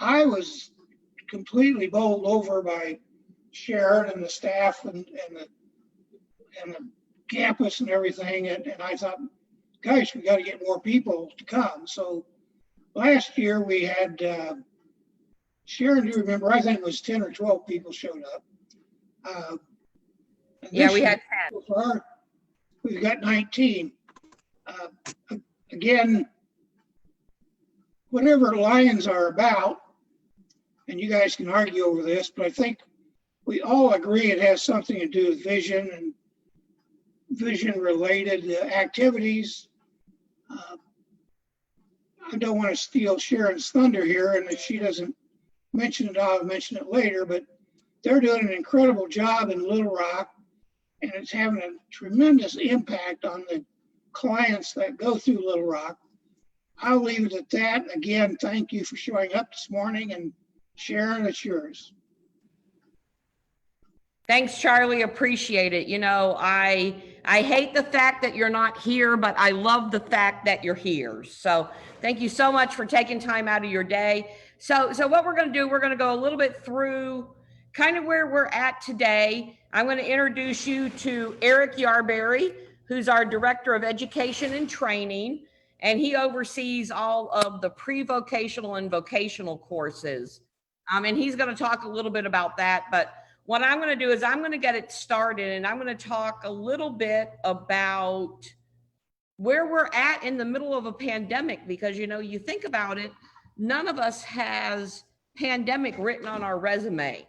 I was completely bowled over by Sharon and the staff and the campus and everything. And I thought, gosh, we got to get more people to come. So last year we had, Sharon, do you remember? I think it was 10 or 12 people showed up. Yeah, we had 10. So far, we've got 19. Again, whatever Lions are about, and you guys can argue over this, but I think we all agree it has something to do with vision and vision related activities. I don't want to steal Sharon's thunder here, and if she doesn't mention it, I'll mention it later, but they're doing an incredible job in Little Rock, and it's having a tremendous impact on the clients that go through Little Rock. I'll leave it at that. Again, thank you for showing up this morning, and Sharon, it's yours. Thanks, Charlie. Appreciate it. You know, I hate the fact that you're not here, but I love the fact that you're here. So thank you so much for taking time out of your day. So what we're going to do, we're going to go a little bit through kind of where we're at today. I'm going to introduce you to Eric Yarberry, who's our Director of Education and Training, and he oversees all of the pre-vocational and vocational courses. And he's going to talk a little bit about that, but what I'm going to do is I'm going to get it started, and I'm going to talk a little bit about where we're at in the middle of a pandemic, because, you know, you think about it, none of us has pandemic written on our resume.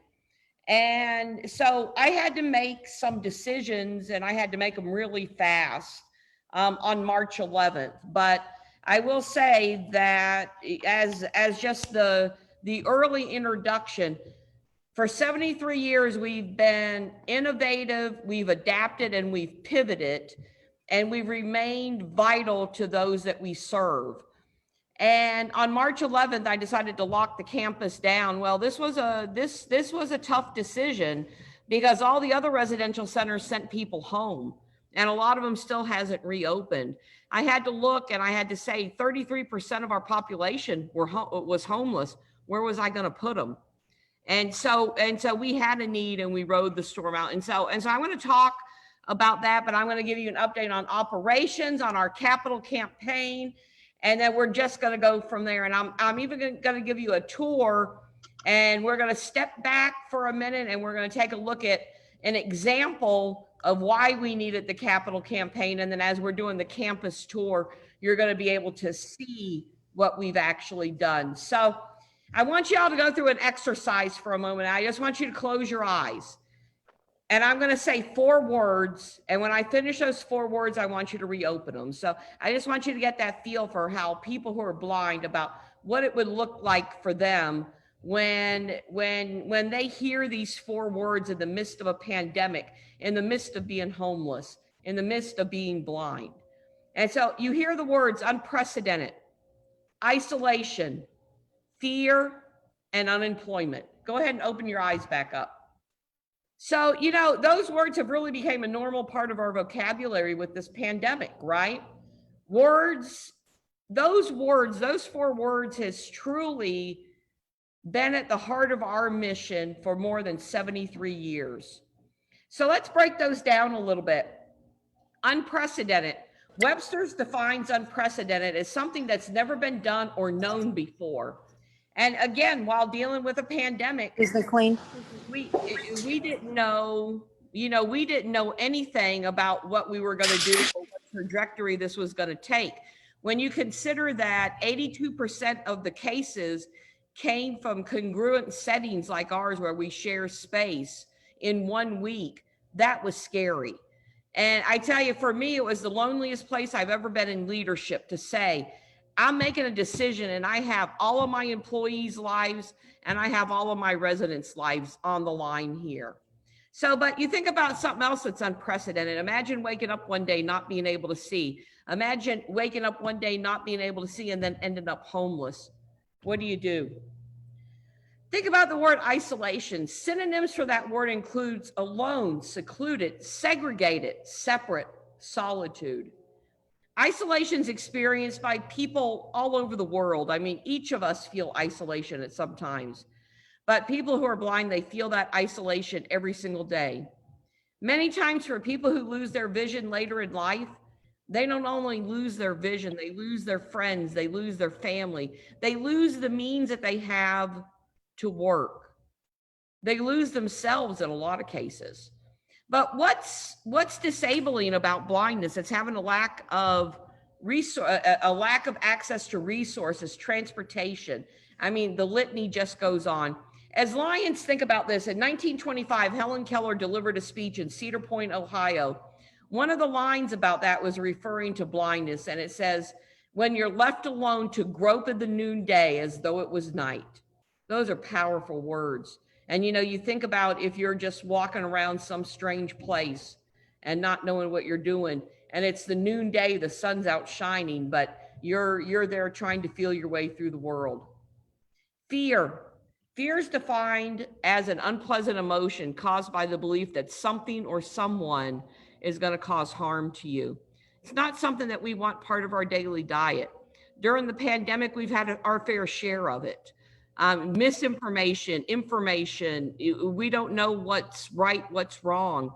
And so I had to make some decisions, and I had to make them really fast on March 11th. But I will say that as just the early introduction, for 73 years, we've been innovative, we've adapted, and we've pivoted, and we've remained vital to those that we serve. And on March 11th, I decided to lock the campus down. Well, this was a tough decision because all the other residential centers sent people home, and a lot of them still hasn't reopened. I had to look, and I had to say 33% of our population was homeless. Where was I going to put them? And so we had a need, and we rode the storm out. And so I'm going to talk about that, but I'm going to give you an update on operations, on our capital campaign, and then we're just going to go from there. And I'm even going to give you a tour, and we're going to step back for a minute, and we're going to take a look at an example of why we needed the capital campaign. And then as we're doing the campus tour, you're going to be able to see what we've actually done. So I want you all to go through an exercise for a moment. I just want you to close your eyes. And I'm going to say 4 words. And when I finish those 4 words, I want you to reopen them. So I just want you to get that feel for how people who are blind, about what it would look like for them when they hear these 4 words in the midst of a pandemic, in the midst of being homeless, in the midst of being blind. And so you hear the words unprecedented, isolation, fear, and unemployment. Go ahead and open your eyes back up. So, you know, those words have really become a normal part of our vocabulary with this pandemic, right? Those 4 words has truly been at the heart of our mission for more than 73 years. So let's break those down a little bit. Unprecedented. Webster's defines unprecedented as something that's never been done or known before. And again, while dealing with a pandemic, Is the Queen? We didn't know, we didn't know anything about what we were going to do or what trajectory this was going to take. When you consider that 82% of the cases came from congruent settings like ours, where we share space in 1 week, that was scary. And I tell you, for me, it was the loneliest place I've ever been in leadership, to say, I'm making a decision, and I have all of my employees' lives and I have all of my residents' lives on the line here. So, but you think about something else that's unprecedented. Imagine waking up one day not being able to see. Imagine waking up one day not being able to see and then ending up homeless. What do? Think about the word isolation. Synonyms for that word includes alone, secluded, segregated, separate, solitude. Isolation is experienced by people all over the world. I mean, each of us feel isolation at some times, but people who are blind, they feel that isolation every single day. Many times for people who lose their vision later in life, they don't only lose their vision, they lose their friends, they lose their family, they lose the means that they have to work. They lose themselves in a lot of cases. But what's disabling about blindness? It's having a lack of a lack of access to resources, transportation. I mean, the litany just goes on. As Lions, think about this. In 1925, Helen Keller delivered a speech in Cedar Point, Ohio. One of the lines about that was referring to blindness, and it says, "When you're left alone to grope in the noonday as though it was night." Those are powerful words. And you think about if you're just walking around some strange place and not knowing what you're doing, and it's the noonday, the sun's out shining, but you're there trying to feel your way through the world. Fear. Fear is defined as an unpleasant emotion caused by the belief that something or someone is going to cause harm to you. It's not something that we want part of our daily diet. During the pandemic, we've had our fair share of it. Misinformation, information, we don't know what's right, what's wrong.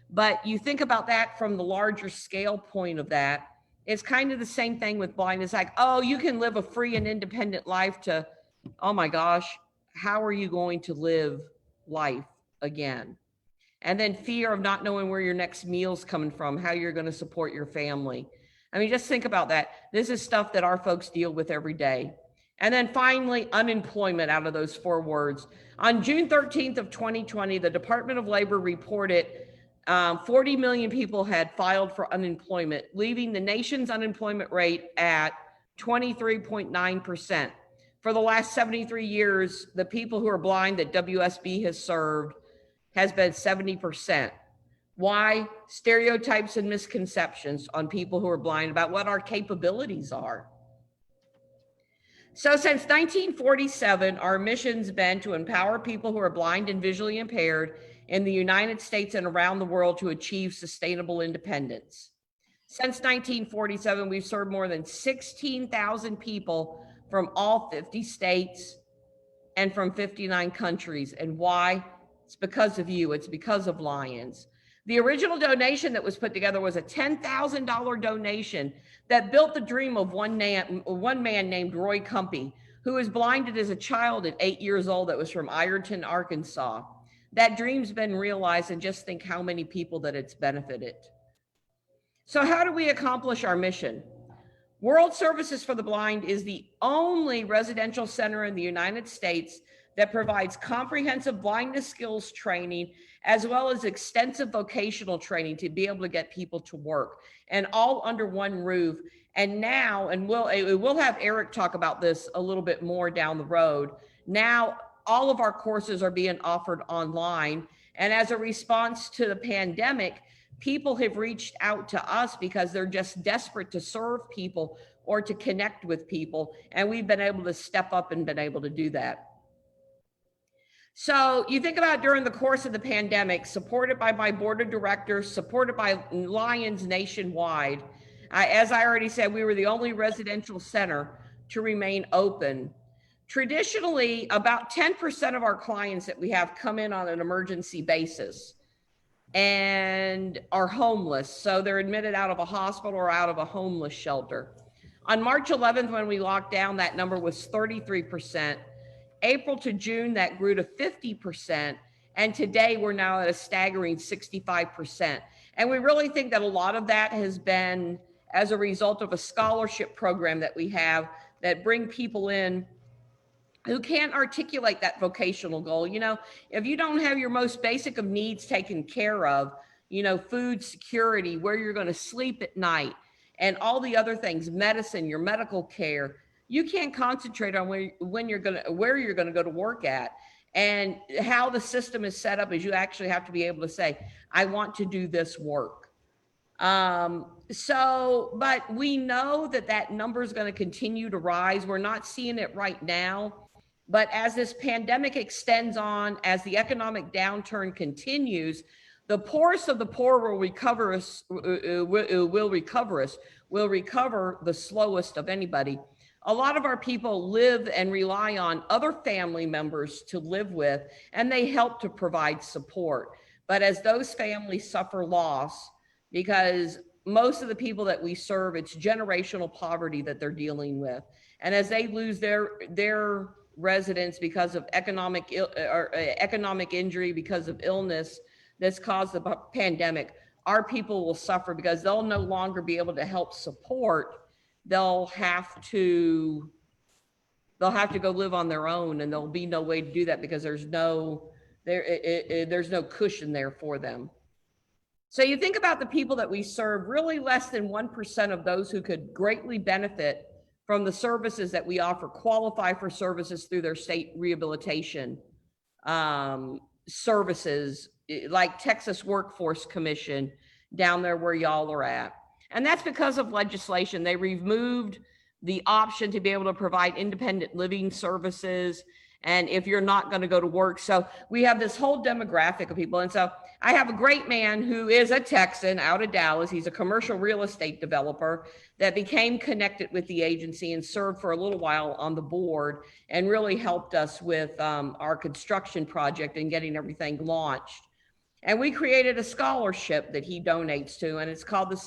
But you think about that from the larger scale point of that, it's kind of the same thing with blindness. Like, oh, you can live a free and independent life, to, oh my gosh, how are you going to live life again? And then fear of not knowing where your next meal's coming from, how you're going to support your family. I mean, just think about that. This is stuff that our folks deal with every day. And then finally, unemployment, out of those 4 words. On June 13th of 2020, the Department of Labor reported 40 million people had filed for unemployment, leaving the nation's unemployment rate at 23.9%. For the last 73 years, the people who are blind that WSB has served has been 70%. Why? Stereotypes and misconceptions on people who are blind about what our capabilities are. So since 1947, our mission's been to empower people who are blind and visually impaired in the United States and around the world to achieve sustainable independence. Since 1947, we've served more than 16,000 people from all 50 states and from 59 countries. And why? It's because of you. It's because of Lions. The original donation that was put together was a $10,000 donation that built the dream of one man named Roy Cumpy, who was blinded as a child at 8 years old, that was from Ironton, Arkansas. That dream's been realized, and just think how many people that it's benefited. So how do we accomplish our mission? World Services for the Blind is the only residential center in the United States that provides comprehensive blindness skills training, as well as extensive vocational training to be able to get people to work, and all under one roof. And now, and we'll have Eric talk about this a little bit more down the road. Now, all of our courses are being offered online. And as a response to the pandemic, people have reached out to us because they're just desperate to serve people or to connect with people. And we've been able to step up and been able to do that. So you think about during the course of the pandemic, supported by my board of directors, supported by Lions nationwide. As I already said, we were the only residential center to remain open. Traditionally, about 10% of our clients that we have come in on an emergency basis and are homeless. So they're admitted out of a hospital or out of a homeless shelter. On March 11th, when we locked down, that number was 33%. April to June, that grew to 50%. And today we're now at a staggering 65%. And we really think that a lot of that has been as a result of a scholarship program that we have that bring people in who can't articulate that vocational goal. You know, if you don't have your most basic of needs taken care of, you know, food security, where you're going to sleep at night, and all the other things, medicine, your medical care, you can't concentrate on where you're going to go to work at. And how the system is set up is you actually have to be able to say, I want to do this work. But we know that that number is going to continue to rise. We're not seeing it right now. But as this pandemic extends on, as the economic downturn continues, the poorest of the poor will recover us. will recover the slowest of anybody. A lot of our people live and rely on other family members to live with, and they help to provide support. But as those families suffer loss, because most of the people that we serve, it's generational poverty that they're dealing with. And as they lose their residents because of economic injury, because of illness that's caused the pandemic, our people will suffer because they'll no longer be able to help support. They'll have to go live on their own, and there'll be no way to do that because there's no cushion there for them. So you think about the people that we serve, really less than 1% of those who could greatly benefit from the services that we offer qualify for services through their state rehabilitation services, like Texas Workforce Commission down there where y'all are at. And that's because of legislation. They removed the option to be able to provide independent living services, and if you're not going to go to work. So we have this whole demographic of people. And so I have a great man who is a Texan out of Dallas. He's a commercial real estate developer that became connected with the agency and served for a little while on the board and really helped us with our construction project and getting everything launched. And we created a scholarship that he donates to, and it's called the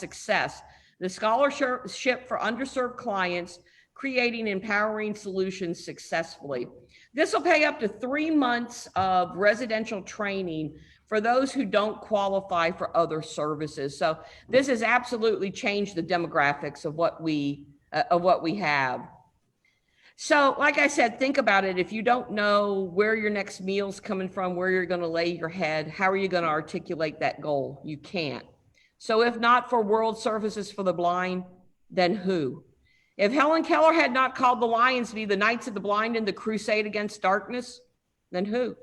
Scholarship for Underserved Clients, Creating Empowering Solutions Successfully. This will pay up to 3 months of residential training for those who don't qualify for other services. So this has absolutely changed the demographics of what we have. So like I said, think about it. If you don't know where your next meal's coming from, where you're going to lay your head, how are you going to articulate that goal? You can't. So if not for World Services for the Blind, then who? If Helen Keller had not called the Lions to be the Knights of the Blind in the crusade against darkness, then who?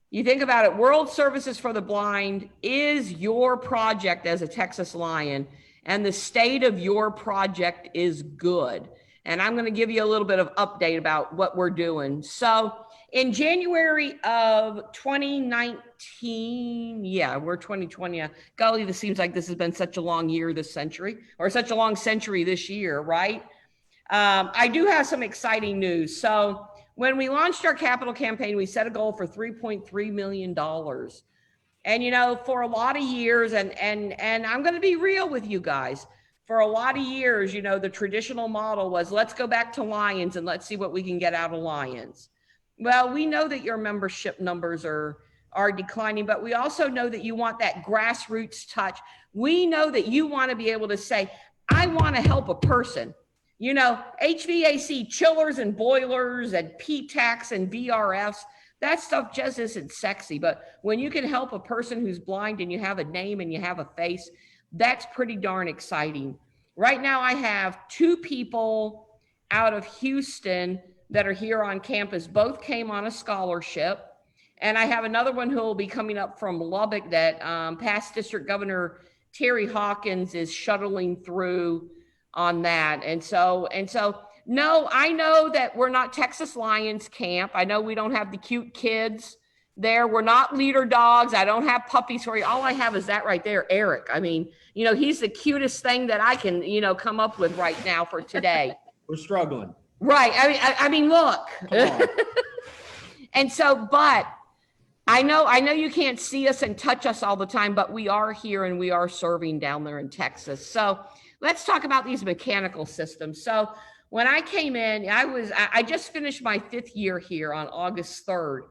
You think about it, World Services for the Blind is your project as a Texas Lion, and the state of your project is good. And I'm going to give you a little bit of update about what we're doing. So in January of 2019, yeah, we're 2020. Golly, this seems like this has been such a long year this century, or such a long century this year, right? I do have some exciting news. So when we launched our capital campaign, we set a goal for $3.3 million. And, you know, for a lot of years, and I'm going to be real with you guys, for a lot of years, you know, the traditional model was, let's go back to Lions and let's see what we can get out of Lions. Well, we know that your membership numbers are declining, but we also know that you want that grassroots touch. We know that you want to be able to say, I want to help a person. You know, HVAC chillers and boilers and P-TACs and VRFs, that stuff just isn't sexy. But when you can help a person who's blind and you have a name and you have a face, that's pretty darn exciting. Right now, I have 2 people out of Houston that are here on campus. Both came on a scholarship. And I have another one who will be coming up from Lubbock that past District Governor Terry Hawkins is shuttling through on that. And so, no, I know that we're not Texas Lions camp. I know we don't have the cute kids there. We're not leader dogs. I don't have puppies for you. All I have is that right there, Eric. I mean, you know, he's the cutest thing that I can, you know, come up with right now for today. We're struggling. Right. I mean, look. And so, but I know you can't see us and touch us all the time, but we are here and we are serving down there in Texas. So let's talk about these mechanical systems. So when I came in, I just finished my 5th year here on August 3rd.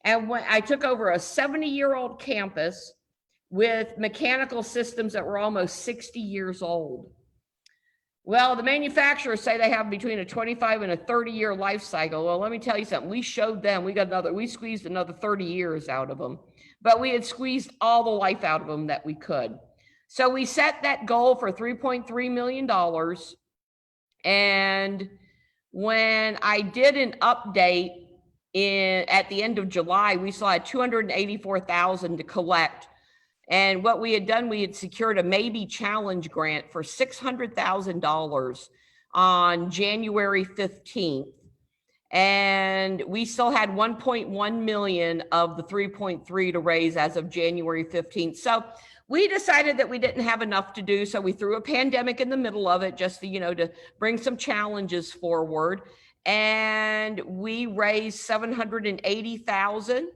And when I took over a 70-year-old campus with mechanical systems that were almost 60 years old. Well, the manufacturers say they have between a 25 and a 30-year life cycle. Well, let me tell you something. We showed them, we squeezed another 30 years out of them, but we had squeezed all the life out of them that we could. So we set that goal for $3.3 million. And when I did an update at the end of July, we still had $284,000 to collect. And what we had done, we had secured a Maybe Challenge grant for $600,000 on January 15th. And we still had 1.1 million of the 3.3 to raise as of January 15th. So We decided that we didn't have enough to do, so we threw a pandemic in the middle of it just to, to bring some challenges forward. And we raised 780,000,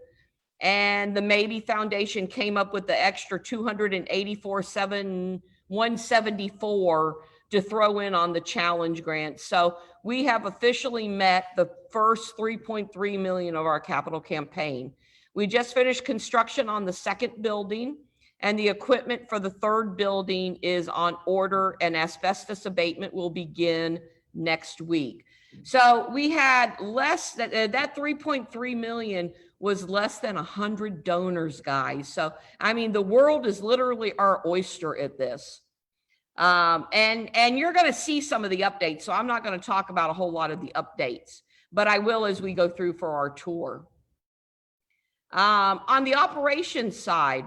and the Maybe Foundation came up with the extra 284,174 to throw in on the challenge grant. So we have officially met the first 3.3 million of our capital campaign. We just finished construction on the second building, and the equipment for the third building is on order, and asbestos abatement will begin next week. So we had less that 3.3 million was less than 100 donors, guys. So, I mean, the world is literally our oyster at this. And you're going to see some of the updates. So I'm not going to talk about a whole lot of the updates, but I will as we go through for our tour. On the operations side,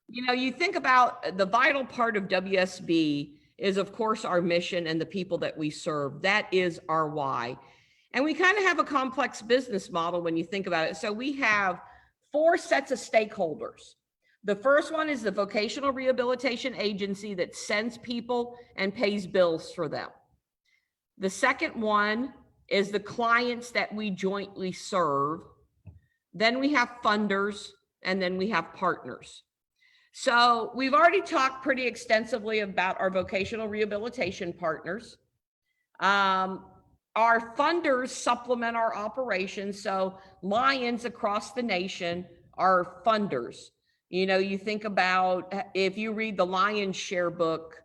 you think about the vital part of WSB is, of course, our mission and the people that we serve. That is our why. And we kind of have a complex business model when you think about it. So we have 4 sets of stakeholders. The first one is the vocational rehabilitation agency that sends people and pays bills for them. The second one is the clients that we jointly serve. Then we have funders, and then we have partners. So we've already talked pretty extensively about our vocational rehabilitation partners. Our funders supplement our operations. So Lions across the nation are funders. You think about, if you read the Lions Share book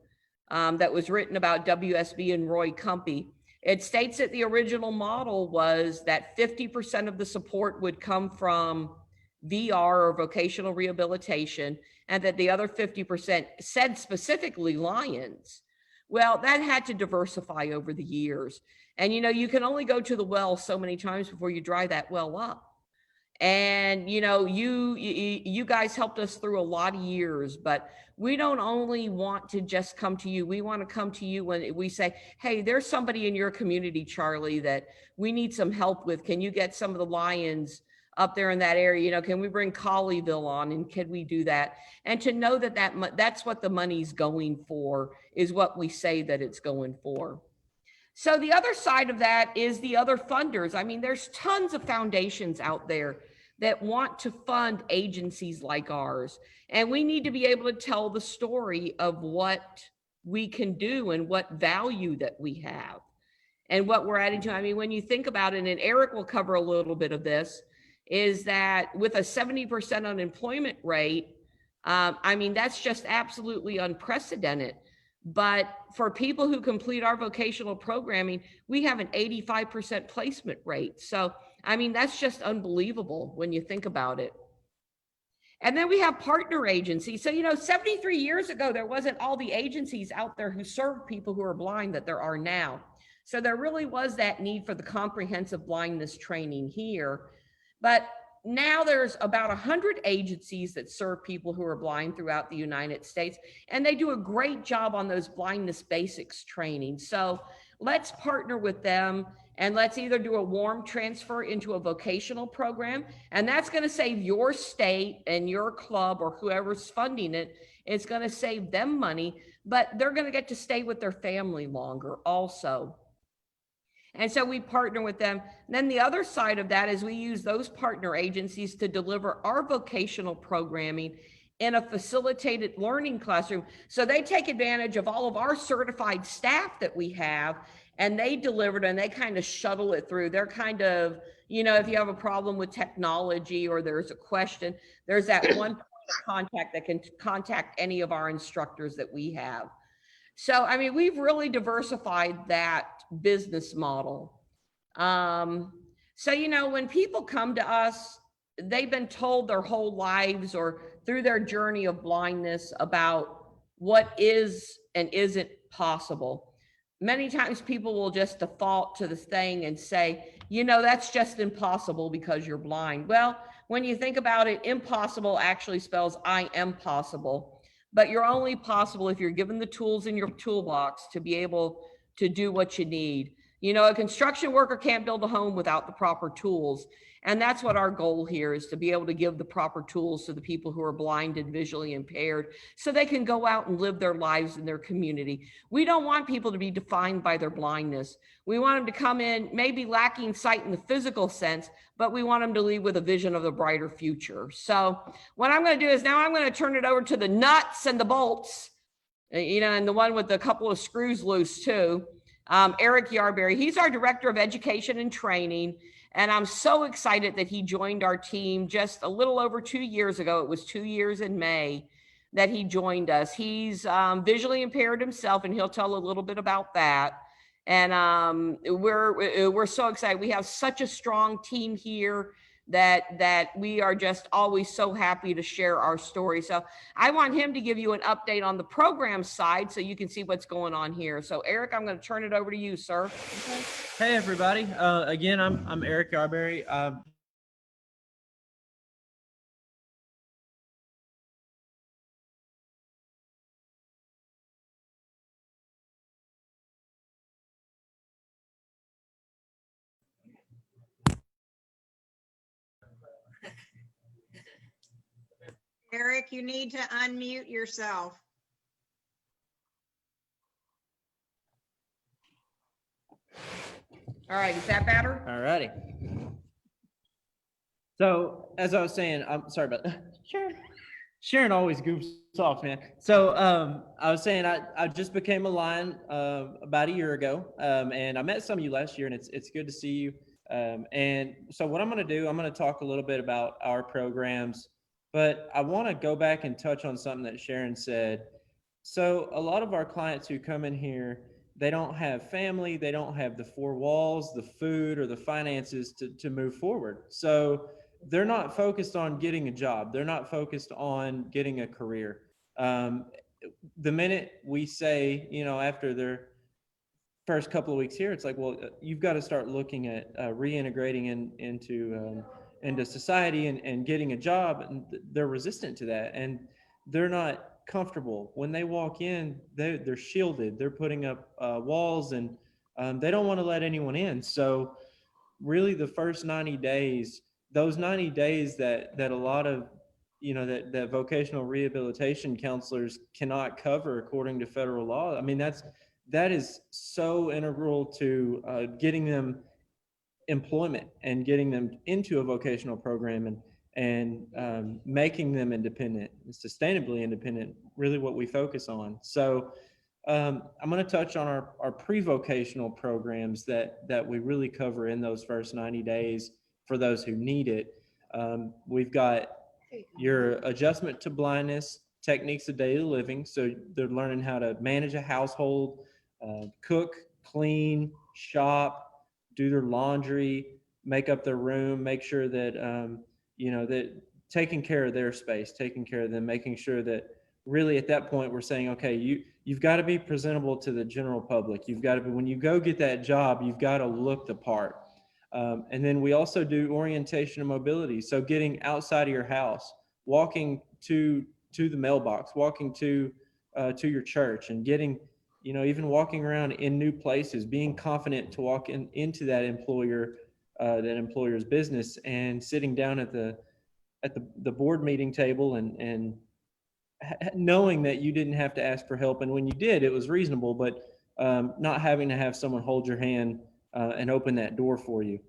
that was written about WSB and Roy Cumpy, it states that the original model was that 50% of the support would come from VR or vocational rehabilitation, and that the other 50% said specifically Lions. Well, that had to diversify over the years. And, you can only go to the well so many times before you dry that well up. And, you guys helped us through a lot of years, but we don't only want to just come to you. We want to come to you when we say, hey, there's somebody in your community, Charlie, that we need some help with. Can you get some of the Lions up there in that area? Can we bring Colleyville on, and can we do that? And to know that that's what the money's going for, is what we say that it's going for. So the other side of that is the other funders. I mean, there's tons of foundations out there that want to fund agencies like ours. And we need to be able to tell the story of what we can do and what value that we have and what we're adding to. I mean, when you think about it, and Eric will cover a little bit of this, is that with a 70% unemployment rate, I mean, that's just absolutely unprecedented. But for people who complete our vocational programming, we have an 85% placement rate. So, I mean, that's just unbelievable when you think about it. And then we have partner agencies. So, 73 years ago, there wasn't all the agencies out there who served people who are blind that there are now. So there really was that need for the comprehensive blindness training here. But now there's about 100 agencies that serve people who are blind throughout the United States, and they do a great job on those blindness basics training. So let's partner with them, and let's either do a warm transfer into a vocational program, and that's going to save your state and your club or whoever's funding it. It's going to save them money, but they're going to get to stay with their family longer also. And so we partner with them. And then the other side of that is we use those partner agencies to deliver our vocational programming in a facilitated learning classroom. So they take advantage of all of our certified staff that we have, and they deliver it, and they kind of shuttle it through. They're kind of, if you have a problem with technology or there's a question, there's that one point of contact that can contact any of our instructors that we have. So, I mean, we've really diversified that business model. So, when people come to us, they've been told their whole lives or through their journey of blindness about what is and isn't possible. Many times people will just default to this thing and say, that's just impossible because you're blind. Well, when you think about it, impossible actually spells I am possible. But you're only possible if you're given the tools in your toolbox to be able to do what you need. You know, a construction worker can't build a home without the proper tools. And that's what our goal here is, to be able to give the proper tools to the people who are blind and visually impaired so they can go out and live their lives in their community. We don't want people to be defined by their blindness. We want them to come in maybe lacking sight in the physical sense, but we want them to leave with a vision of a brighter future. So what I'm going to do is now I'm going to turn it over to the nuts and the bolts, you know, and the one with a couple of screws loose too. Eric Yarberry, he's our Director of Education and Training. And I'm so excited that he joined our team just a little over 2 years ago. It was 2 years in May that he joined us. He's visually impaired himself, and he'll tell a little bit about that. And we're so excited. We have such a strong team here that we are just always so happy to share our story. So I want him to give you an update on the program side so you can see what's going on here. So Eric, I'm going to turn it over to you, sir. Hey everybody. Again, I'm Eric Yarberry. Eric, you need to unmute yourself. All right, is that better? All righty. So as I was saying, I'm sorry about that. Sharon always goofs off, man. So I was saying I just became a Lion about a year ago, and I met some of you last year, and it's good to see you. And so what I'm going to do, I'm going to talk a little bit about our programs, but I want to go back and touch on something that Sharon said. So a lot of our clients who come in here, they don't have family, they don't have the four walls, the food, or the finances to move forward. So they're not focused on getting a job. They're not focused on getting a career. The minute we say, you know, after their first couple of weeks here, it's like, well, you've got to start looking at reintegrating into society and getting a job, and they're resistant to that, and they're not comfortable. When they walk in, they're shielded. They're putting up walls, and they don't want to let anyone in. So really the first 90 days, those 90 days that a lot of, you know, that vocational rehabilitation counselors cannot cover according to federal law. I mean, that is so integral to getting them employment and getting them into a vocational program and making them independent, sustainably independent, really what we focus on. So I'm going to touch on our pre-vocational programs that we really cover in those first 90 days for those who need it. We've got your adjustment to blindness, techniques of daily living. So they're learning how to manage a household, cook, clean, shop, do their laundry, make up their room, make sure that, you know, that taking care of their space, taking care of them, making sure that really at that point we're saying, okay, you've got to be presentable to the general public. You've got to be, when you go get that job, you've got to look the part. And then we also do orientation and mobility. So getting outside of your house, walking to the mailbox, walking to your church, and getting, you know, even walking around in new places, being confident to walk into that employer's business, and sitting down at the board meeting table and knowing that you didn't have to ask for help, and when you did, it was reasonable, but not having to have someone hold your hand and open that door for you.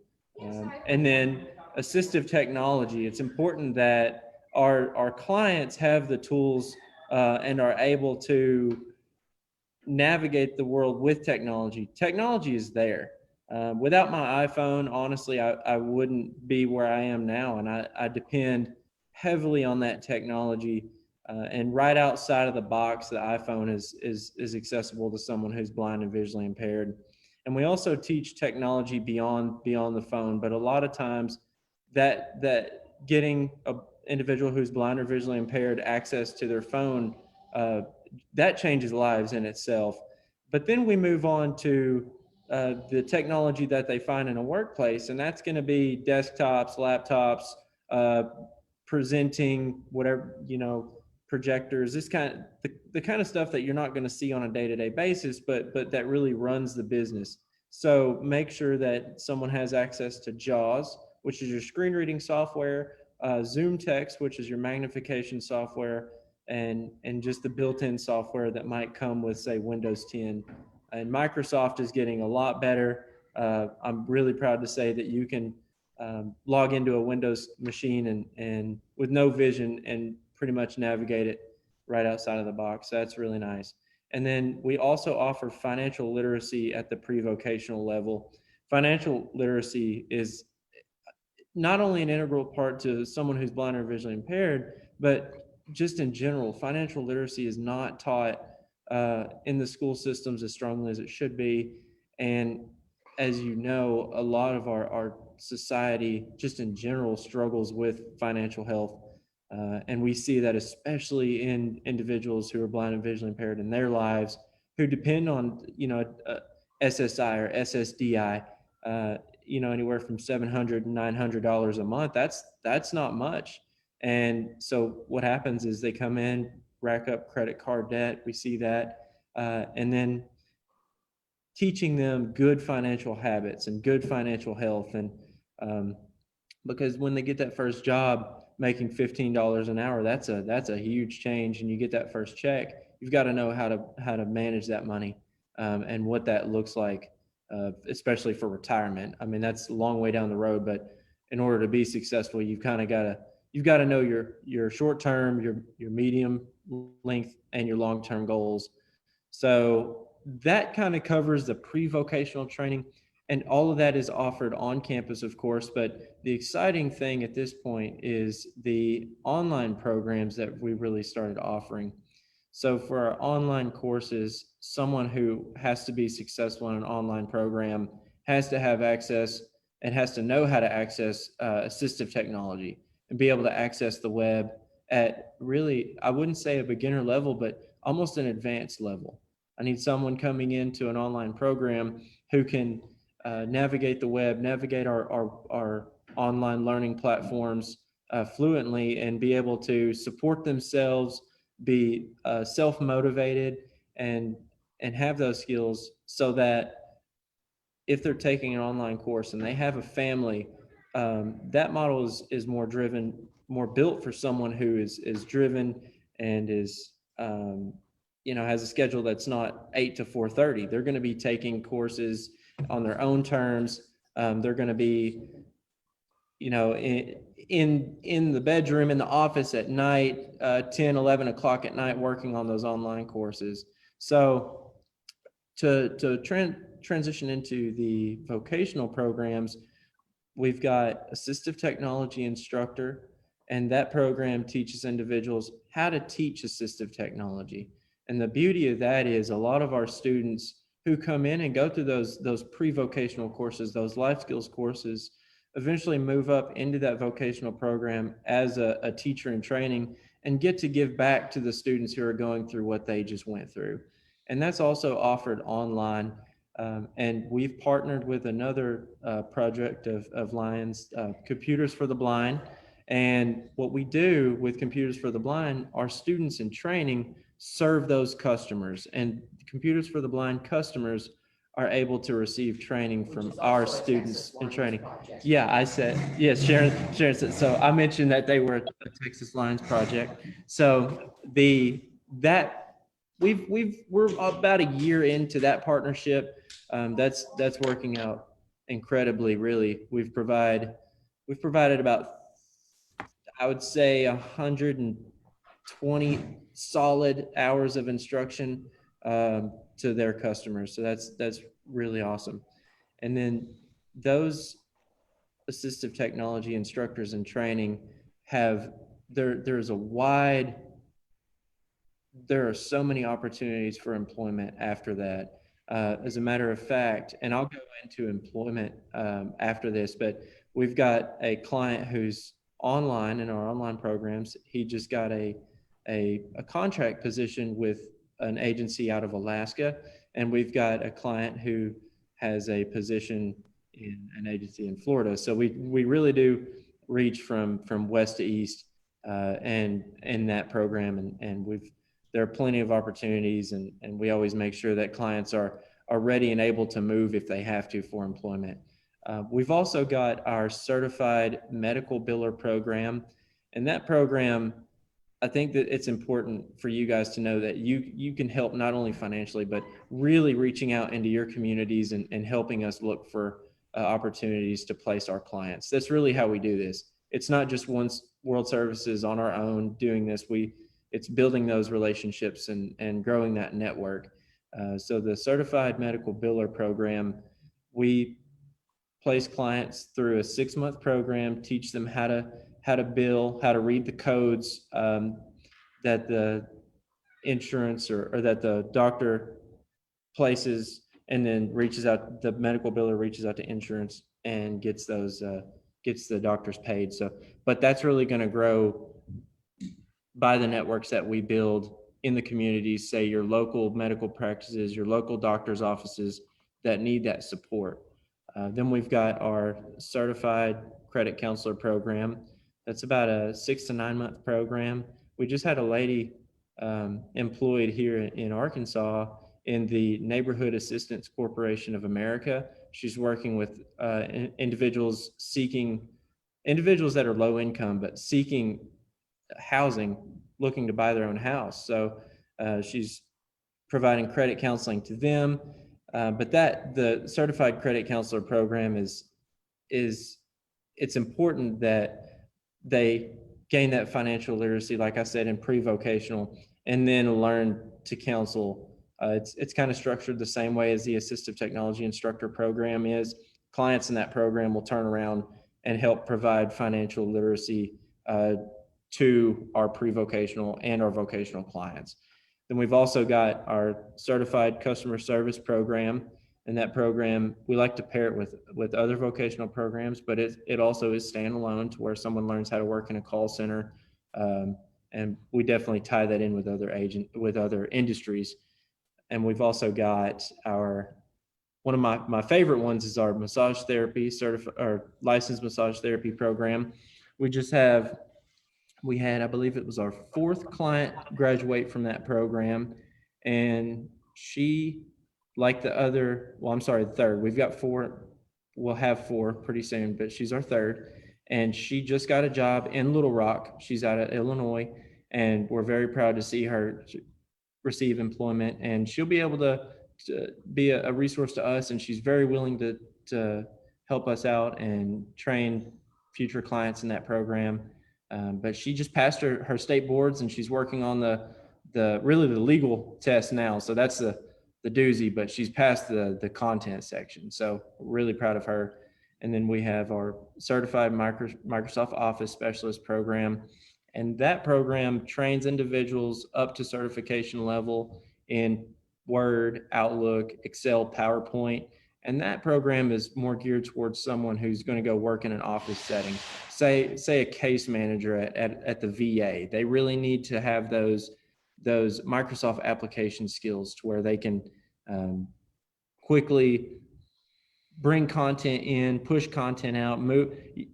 And then assistive technology. It's important that our clients have the tools and are able to navigate the world with technology. Technology is there. Without my iPhone, honestly, I wouldn't be where I am now, and I depend heavily on that technology. And right outside of the box, the iPhone is accessible to someone who's blind and visually impaired. And we also teach technology beyond the phone, but a lot of times that getting an individual who's blind or visually impaired access to their phone, that changes lives in itself. But then we move on to the technology that they find in a workplace, and that's going to be desktops, laptops, presenting, whatever, you know, projectors, this kind of the kind of stuff that you're not going to see on a day-to-day basis, but that really runs the business. So make sure that someone has access to JAWS, which is your screen reading software, Zoom Text, which is your magnification software, and just the built-in software that might come with, say, Windows 10. And Microsoft is getting a lot better. I'm really proud to say that you can log into a Windows machine and with no vision and pretty much navigate it right outside of the box. So that's really nice. And then we also offer financial literacy at the pre-vocational level. Financial literacy is not only an integral part to someone who's blind or visually impaired, but just in general, financial literacy is not taught in the school systems as strongly as it should be. And as you know, a lot of our society just in general struggles with financial health. And we see that especially in individuals who are blind and visually impaired in their lives, who depend on, SSI or SSDI, anywhere from $700 and $900 a month. That's not much. And so what happens is they come in, rack up credit card debt. We see that. And then teaching them good financial habits and good financial health. And because when they get that first job making $15 an hour, that's a huge change. And you get that first check, you've got to know how to manage that money and what that looks like, especially for retirement. I mean, that's a long way down the road, but in order to be successful, you've got to know your short term, your medium length, and your long term goals. So that kind of covers the pre-vocational training, and all of that is offered on campus, of course. But the exciting thing at this point is the online programs that we really started offering. So for our online courses, someone who has to be successful in an online program has to have access and has to know how to access assistive technology and be able to access the web at really, I wouldn't say a beginner level, but almost an advanced level. I need someone coming into an online program who can navigate the web, navigate our online learning platforms fluently, and be able to support themselves, be self-motivated, and have those skills, so that if they're taking an online course and they have a family, that model is more built for someone who is driven and is has a schedule that's not 8 to 4:30. They're going to be taking courses on their own terms. They're going to be, in the bedroom, in the office at night, 10, 11 o'clock at night, working on those online courses. So to transition into the vocational programs, we've got assistive technology instructor, and that program teaches individuals how to teach assistive technology. And the beauty of that is a lot of our students who come in and go through those pre-vocational courses, those life skills courses, eventually move up into that vocational program as a teacher in training and get to give back to the students who are going through what they just went through. And that's also offered online. And we've partnered with another project of Lions, Computers for the Blind. And what we do with Computers for the Blind, our students in training serve those customers, and Computers for the Blind customers are able to receive training from our students in training. Yeah, I said, yes, Sharon said, so I mentioned that they were a Texas Lions project. So we're about a year into that partnership. That's working out incredibly, really. We've provided about, I would say, 120 solid hours of instruction to their customers. So that's really awesome. And then those assistive technology instructors in training there are so many opportunities for employment after that. As a matter of fact, and I'll go into employment after this, but we've got a client who's online in our online programs. He just got a contract position with an agency out of Alaska, and we've got a client who has a position in an agency in Florida. So we really do reach from west to east and in that program, and there are plenty of opportunities, and we always make sure that clients are are ready and able to move if they have to for employment. We've also got our certified medical biller program, and that program, I think that it's important for you guys to know that you can help not only financially, but really reaching out into your communities and helping us look for opportunities to place our clients. That's really how we do this. It's not just once World Services on our own doing this. It's building those relationships and growing that network. So the Certified Medical Biller Program, we place clients through a 6-month program, teach them how to bill, how to read the codes that the insurance or that the doctor places, and then the medical biller reaches out to insurance and gets the doctors paid. So, but that's really going to grow by the networks that we build in the communities, say your local medical practices, your local doctor's offices that need that support. Then we've got our certified credit counselor program. That's about a 6 to 9 month program. We just had a lady employed here in Arkansas in the Neighborhood Assistance Corporation of America. She's working with individuals that are low income, but seeking housing, looking to buy their own house. So she's providing credit counseling to them. But the certified credit counselor program it's important that they gain that financial literacy, like I said, in pre-vocational, and then learn to counsel. It's kind of structured the same way as the assistive technology instructor program is. Clients in that program will turn around and help provide financial literacy to our pre-vocational and our vocational clients. Then we've also got our certified customer service program. And that program, we like to pair it with other vocational programs, but it also is standalone to where someone learns how to work in a call center. And we definitely tie that in with other industries. And we've also got one of my favorite ones is our massage therapy or licensed massage therapy program. We had, I believe it was our 4th client graduate from that program, and she, like the 3rd. We've got 4. We'll have 4 pretty soon, but she's our 3rd, and she just got a job in Little Rock. She's out of Illinois, and we're very proud to see her receive employment, and she'll be able to be a resource to us, and she's very willing to help us out and train future clients in that program. But she just passed her state boards, and she's working on the legal test now. So that's the doozy, but she's passed the content section. So really proud of her. And then we have our certified Microsoft Office specialist program. And that program trains individuals up to certification level in Word, Outlook, Excel, PowerPoint. And that program is more geared towards someone who's going to go work in an office setting. Say a case manager at the VA. They really need to have those Microsoft application skills to where they can quickly bring content in, push content out,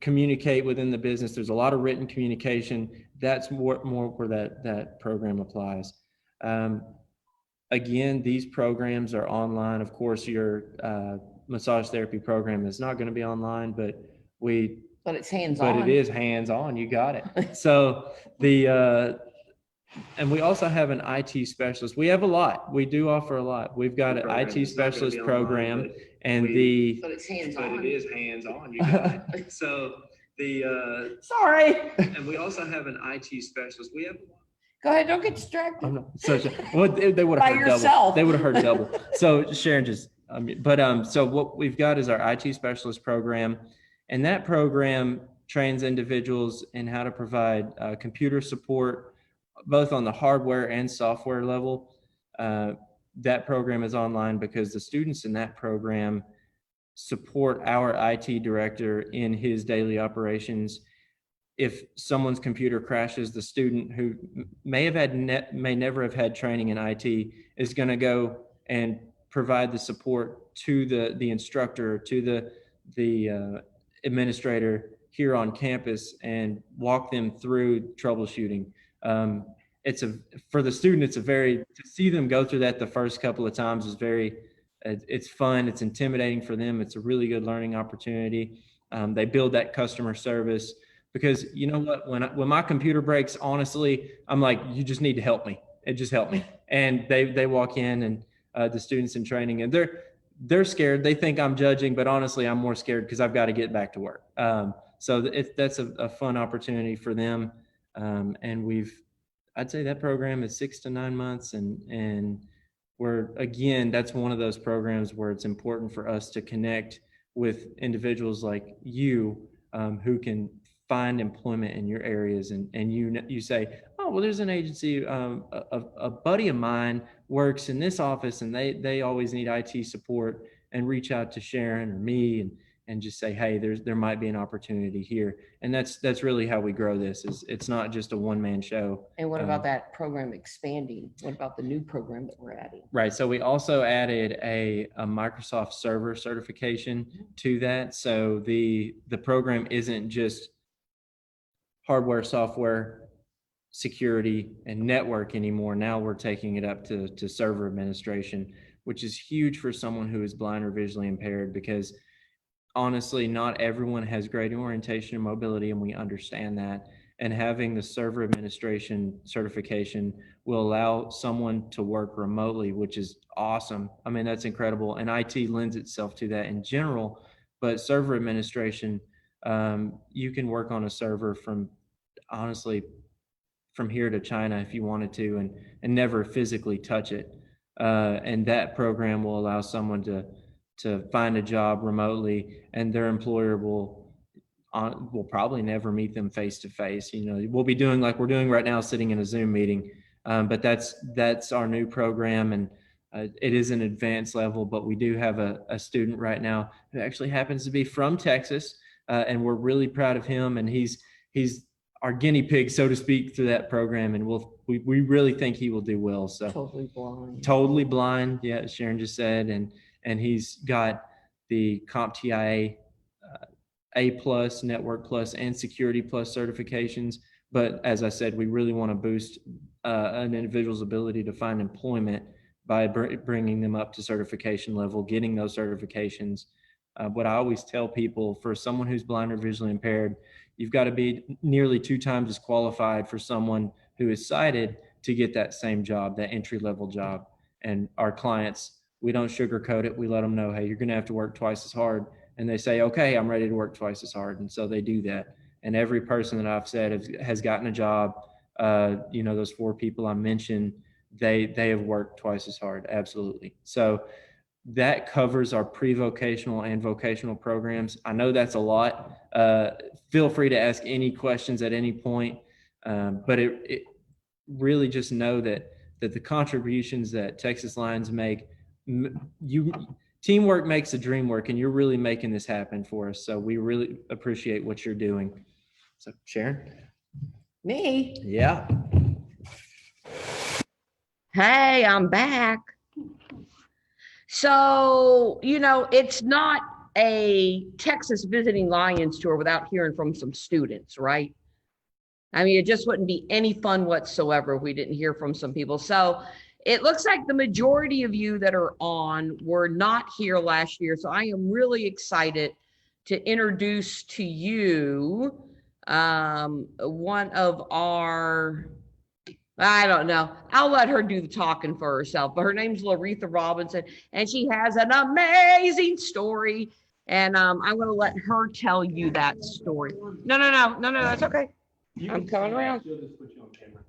communicate within the business. There's a lot of written communication. That's more where that program applies. Again, these programs are online. Of course, your massage therapy program is not going to be online, but it's hands-on. But it is hands-on. You got it. So and we also have an IT specialist. We have a lot. We do offer a lot. We've got an IT specialist program, but it's hands-on. But it is hands-on. You got it. So sorry. And we also have an IT specialist. We have. Go ahead, don't get distracted. I'm not well, they would have heard yourself. Double. They would have heard double. So Sharon so what we've got is our IT specialist program, and that program trains individuals in how to provide computer support, both on the hardware and software level. That program is online because the students in that program support our IT director in his daily operations. If someone's computer crashes, the student who may never have had training in IT is going to go and provide the support to the instructor, to the administrator here on campus, and walk them through troubleshooting. For the student, to see them go through that the first couple of times is very It's fun. It's intimidating for them. It's a really good learning opportunity. They build that customer service because you know what, when my computer breaks, honestly, I'm like, you just need to help me. It just helped me. And they walk in and the students in training and they're scared. They think I'm judging, but honestly, I'm more scared because I've got to get back to work. So that's a fun opportunity for them. And I'd say that program is 6 to 9 months and again, that's one of those programs where it's important for us to connect with individuals like you who can find employment in your areas. And you say, oh, well, there's an agency, a buddy of mine works in this office and they always need IT support, and reach out to Sharon or me and just say, hey, there might be an opportunity here. And that's really how we grow this. It's not just a one-man show. And what about that program expanding? What about the new program that we're adding? Right. So we also added a Microsoft Server certification to that. So the program isn't just hardware, software, security, and network anymore. Now we're taking it up to server administration, which is huge for someone who is blind or visually impaired, because honestly, not everyone has great orientation and mobility, and we understand that. And having the server administration certification will allow someone to work remotely, which is awesome. I mean, that's incredible. And IT lends itself to that in general, but server administration, you can work on a server honestly, from here to China if you wanted to, and never physically touch it. And that program will allow someone to find a job remotely, and their employer will probably never meet them face to face. We'll be doing like we're doing right now, sitting in a Zoom meeting. But that's our new program, and it is an advanced level. But we do have a student right now who actually happens to be from Texas, and we're really proud of him. And he's our guinea pig, so to speak, through that program, and we really think he will do well. So totally blind, yeah, as Sharon just said, and he's got the CompTIA A+, Network Plus, and Security Plus certifications. But as I said, we really want to boost an individual's ability to find employment by bringing them up to certification level, getting those certifications. What I always tell people, for someone who's blind or visually impaired, you've got to be nearly 2 times as qualified for someone who is sighted to get that same job, that entry-level job. And our clients, we don't sugarcoat it. We let them know, hey, you're going to have to work twice as hard. And they say, okay, I'm ready to work twice as hard. And so they do that. And every person that I've said has gotten a job. Those 4 people I mentioned, they have worked twice as hard. Absolutely. So that covers our pre-vocational and vocational programs. I know that's a lot. Feel free to ask any questions at any point. But it really, just know that the contributions that Texas Lions make, teamwork makes the dream work, and you're really making this happen for us. So we really appreciate what you're doing. So Sharon? Me? Yeah. Hey, I'm back. So, it's not a Texas Visiting Lions tour without hearing from some students, right? I mean, it just wouldn't be any fun whatsoever if we didn't hear from some people. So it looks like the majority of you that are on were not here last year. So I am really excited to introduce to you one of our, I don't know, I'll let her do the talking for herself, but her name's Laretha Robinson, and she has an amazing story. And I'm going to let her tell you that story. No, that's okay. I'm coming around.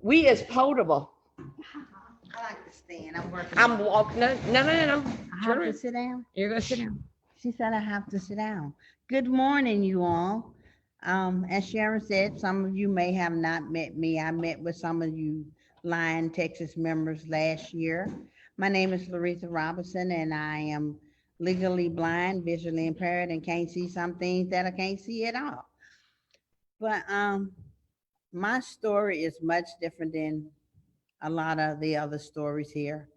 We is potable. I like to stand. I'm working. I'm walking. No. I have to sit down. You're going to sit down. She said I have to sit down. Good morning, you all. As Sharon said, some of you may have not met me. I met with some of you Lion Texas members last year. My name is Laretha Robinson, and I am legally blind, visually impaired, and can't see some things that I can't see at all. But my story is much different than a lot of the other stories here.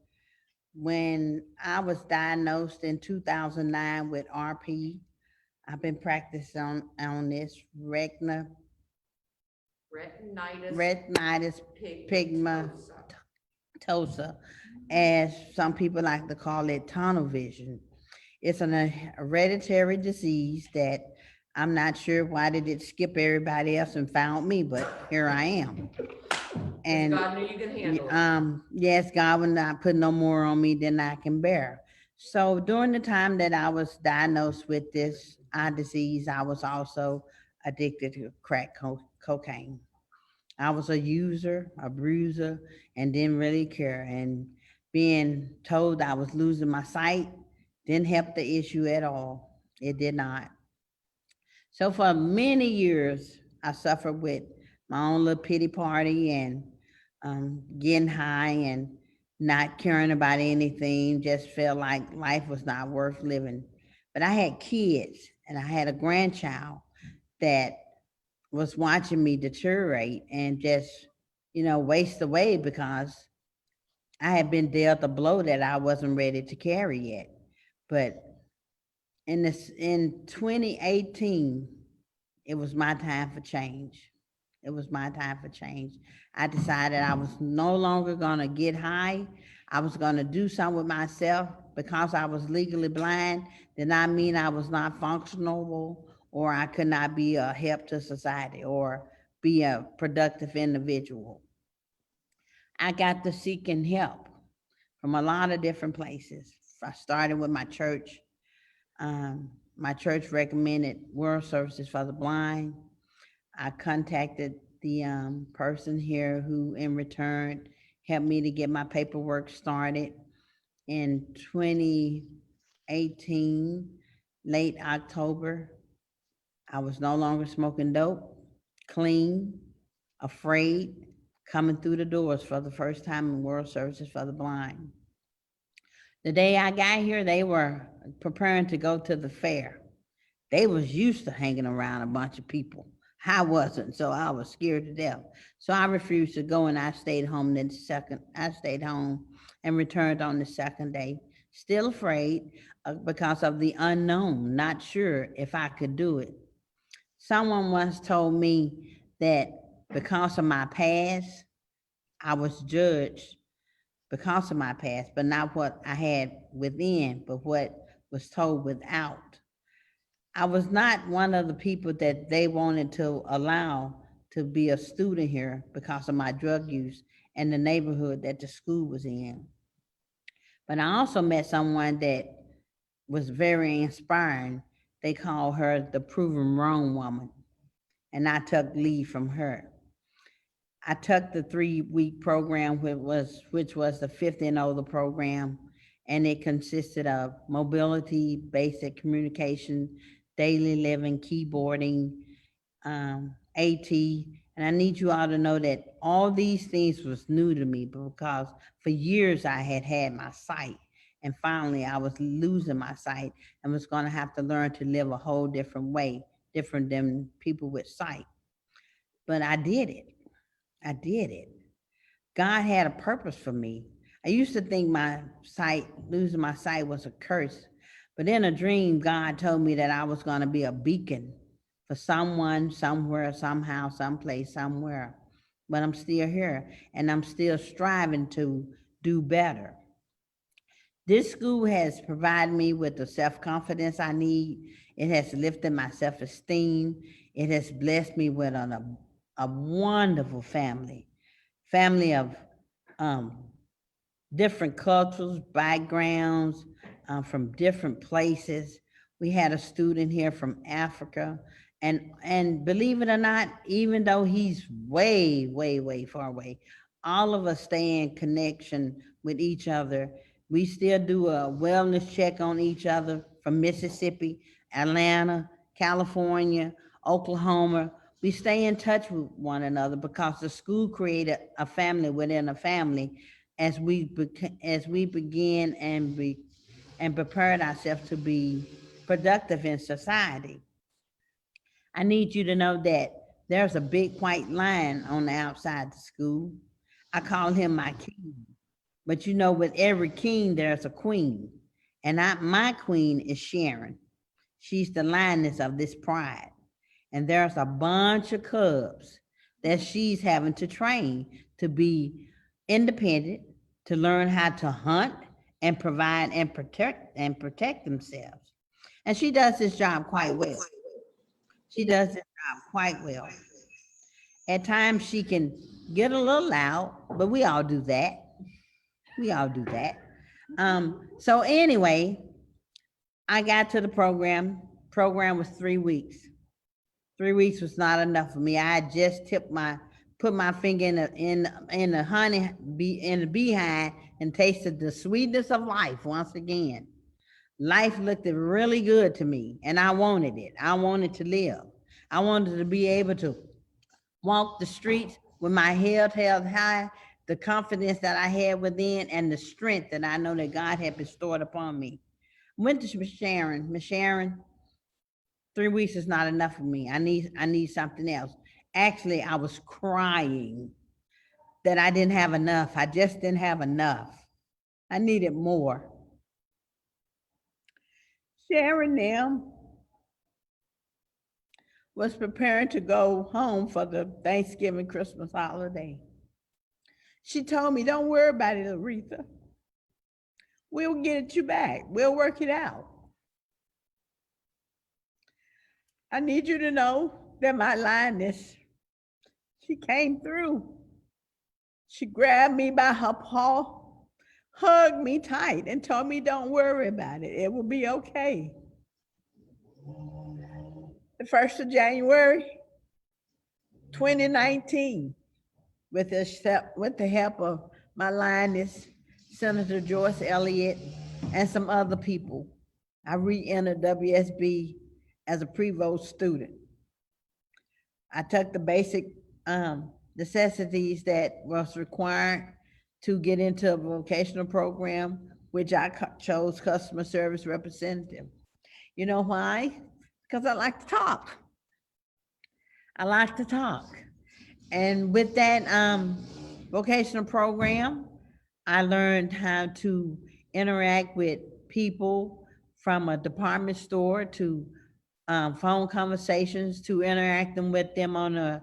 When I was diagnosed in 2009 with RP, I've been practicing on this retinitis pigmentosa. TOSA, as some people like to call it, tunnel vision. It's an hereditary disease that I'm not sure why did it skip everybody else and found me, but here I am. And God knew you could handle it. yes, God will not put no more on me than I can bear. So during the time that I was diagnosed with this eye disease, I was also addicted to crack cocaine. I was a user, a bruiser, and didn't really care. And being told I was losing my sight didn't help the issue at all. It did not. So for many years, I suffered with my own little pity party and getting high and not caring about anything, just felt like life was not worth living. But I had kids and I had a grandchild that was watching me deteriorate and just, waste away because I had been dealt a blow that I wasn't ready to carry yet. But in 2018, it was my time for change. It was my time for change. I decided I was no longer gonna get high. I was gonna do something with myself. Because I was legally blind, did not mean I was not functional or I could not be a help to society or be a productive individual. I got to seeking help from a lot of different places. I started with my church. My church recommended World Services for the Blind. I contacted the person here who in return helped me to get my paperwork started. In 2018, late October, I was no longer smoking dope, clean, afraid, coming through the doors for the first time in World Services for the Blind. The day I got here, they were preparing to go to the fair. They was used to hanging around a bunch of people. I wasn't, so I was scared to death. So I refused to go, and I stayed home. I stayed home and returned on the second day, still afraid because of the unknown, not sure if I could do it. Someone once told me that because of my past, I was judged because of my past, but not what I had within, but what was told without. I was not one of the people that they wanted to allow to be a student here because of my drug use and the neighborhood that the school was in. But I also met someone that was very inspiring. They call her the proven wrong woman, and I took leave from her. I took the 3-week program, which was the 50 and older program, and it consisted of mobility, basic communication, daily living, keyboarding, AT. And I need you all to know that all these things was new to me because for years I had had my sight, and finally I was losing my sight and was going to have to learn to live a whole different way, different than people with sight. But I did it. I did it. God had a purpose for me. I used to think losing my sight was a curse. But in a dream, God told me that I was going to be a beacon for someone, somewhere, somehow, someplace, somewhere. But I'm still here and I'm still striving to do better. This school has provided me with the self-confidence I need. It has lifted my self-esteem. It has blessed me with a wonderful family of um, different cultures, backgrounds, from different places. We had a student here from Africa, and believe it or not, even though he's way, way, way far away, all of us stay in connection with each other. We still do a wellness check on each other from Mississippi, Atlanta, California, Oklahoma. We stay in touch with one another because the school created a family within a family as we begin and prepared ourselves to be productive in society. I need you to know that there's a big white lion on the outside the school. I call him my king. But with every king, there's a queen. And my queen is Sharon. She's the lioness of this pride. And there's a bunch of cubs that she's having to train to be independent, to learn how to hunt and provide and protect themselves. And she does this job quite well. She does this job quite well. At times she can get a little loud, but we all do that. We all do that. So anyway, I got to the program. Program was 3 weeks. 3 weeks was not enough for me. I had just put my finger in the honey in the beehive and tasted the sweetness of life once again. Life looked really good to me, and I wanted it. I wanted to live. I wanted to be able to walk the streets with my head held high, the confidence that I had within, and the strength that I know that God had bestowed upon me. Went to Miss Sharon. Miss Sharon, 3 weeks is not enough for me. I need something else. Actually, I was crying that I didn't have enough. I just didn't have enough. I needed more. Sharon now was preparing to go home for the Thanksgiving, Christmas holiday. She told me, don't worry about it, Aretha. We'll get you back. We'll work it out. I need you to know that my lioness, she came through. She grabbed me by her paw, hugged me tight, and told me, don't worry about it. It will be okay. The 1st of January, 2019, with the help of my lioness, Senator Joyce Elliott, and some other people, I re-entered WSB as a pre-vote student. I took the basic necessities that was required to get into a vocational program, which I chose customer service representative. You know why? Because I like to talk. I like to talk. And with that vocational program, I learned how to interact with people from a department store to phone conversations to interacting with them on the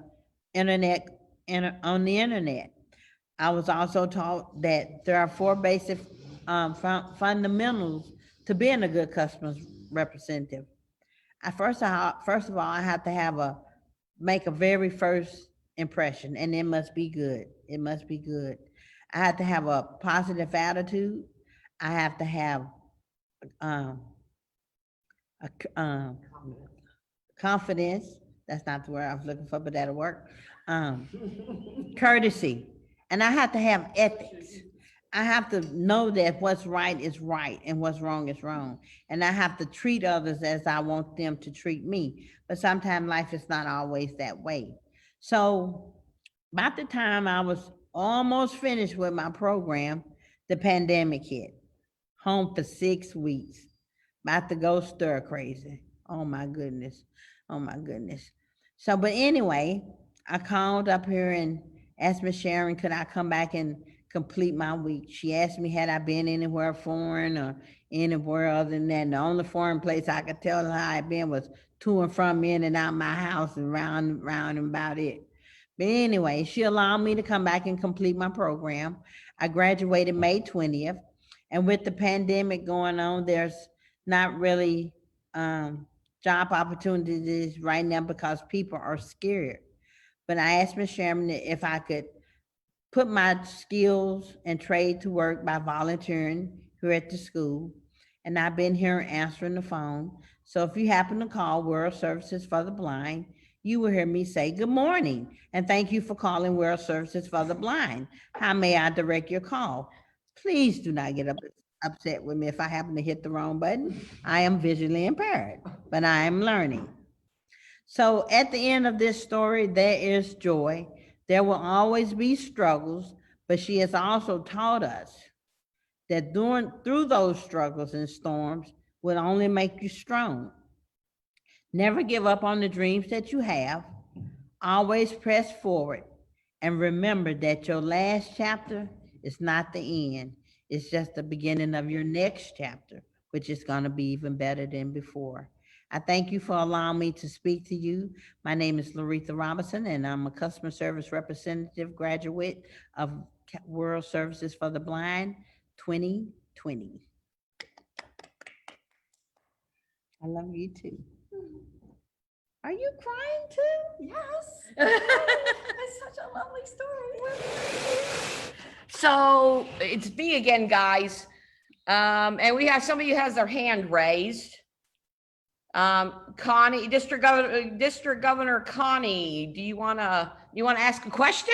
internet. I was also taught that there are 4 basic fundamentals to being a good customer representative. First of all, I have to make a very first impression, and it must be good. It must be good. I have to have a positive attitude. I have to have confidence. That's not the word I was looking for, but that'll work. Courtesy, and I have to have ethics. I have to know that what's right is right and what's wrong is wrong. And I have to treat others as I want them to treat me. But sometimes life is not always that way. So about the time I was almost finished with my program, the pandemic hit. Home for 6 weeks. About to go stir crazy. Oh my goodness. Oh my goodness. So, but anyway, I called up here and asked Miss Sharon, could I come back and complete my week? She asked me, had I been anywhere foreign or anywhere other than that. The only foreign place I could tell her I had been was to and from in and out my house and round and about it. But anyway, she allowed me to come back and complete my program. I graduated May 20th. And with the pandemic going on, there's not really job opportunities right now because people are scared. But I asked Ms. Sharon if I could put my skills and trade to work by volunteering here at the school. And I've been here answering the phone. So if you happen to call World Services for the Blind, you will hear me say, good morning, and thank you for calling World Services for the Blind. How may I direct your call? Please do not get upset with me if I happen to hit the wrong button. I am visually impaired, but I am learning. So at the end of this story, there is joy. There will always be struggles, but she has also taught us that through those struggles and storms will only make you strong. Never give up on the dreams that you have. Always press forward. And remember that your last chapter is not the end. It's just the beginning of your next chapter, which is going to be even better than before. I thank you for allowing me to speak to you. My name is Laretha Robinson, and I'm a customer service representative graduate of World Services for the Blind 2020. I love you too. Are you crying too? Yes. It's such a lovely story. So it's me again, guys. And we have somebody who has their hand raised. Connie, District Governor Connie, do you wanna ask a question?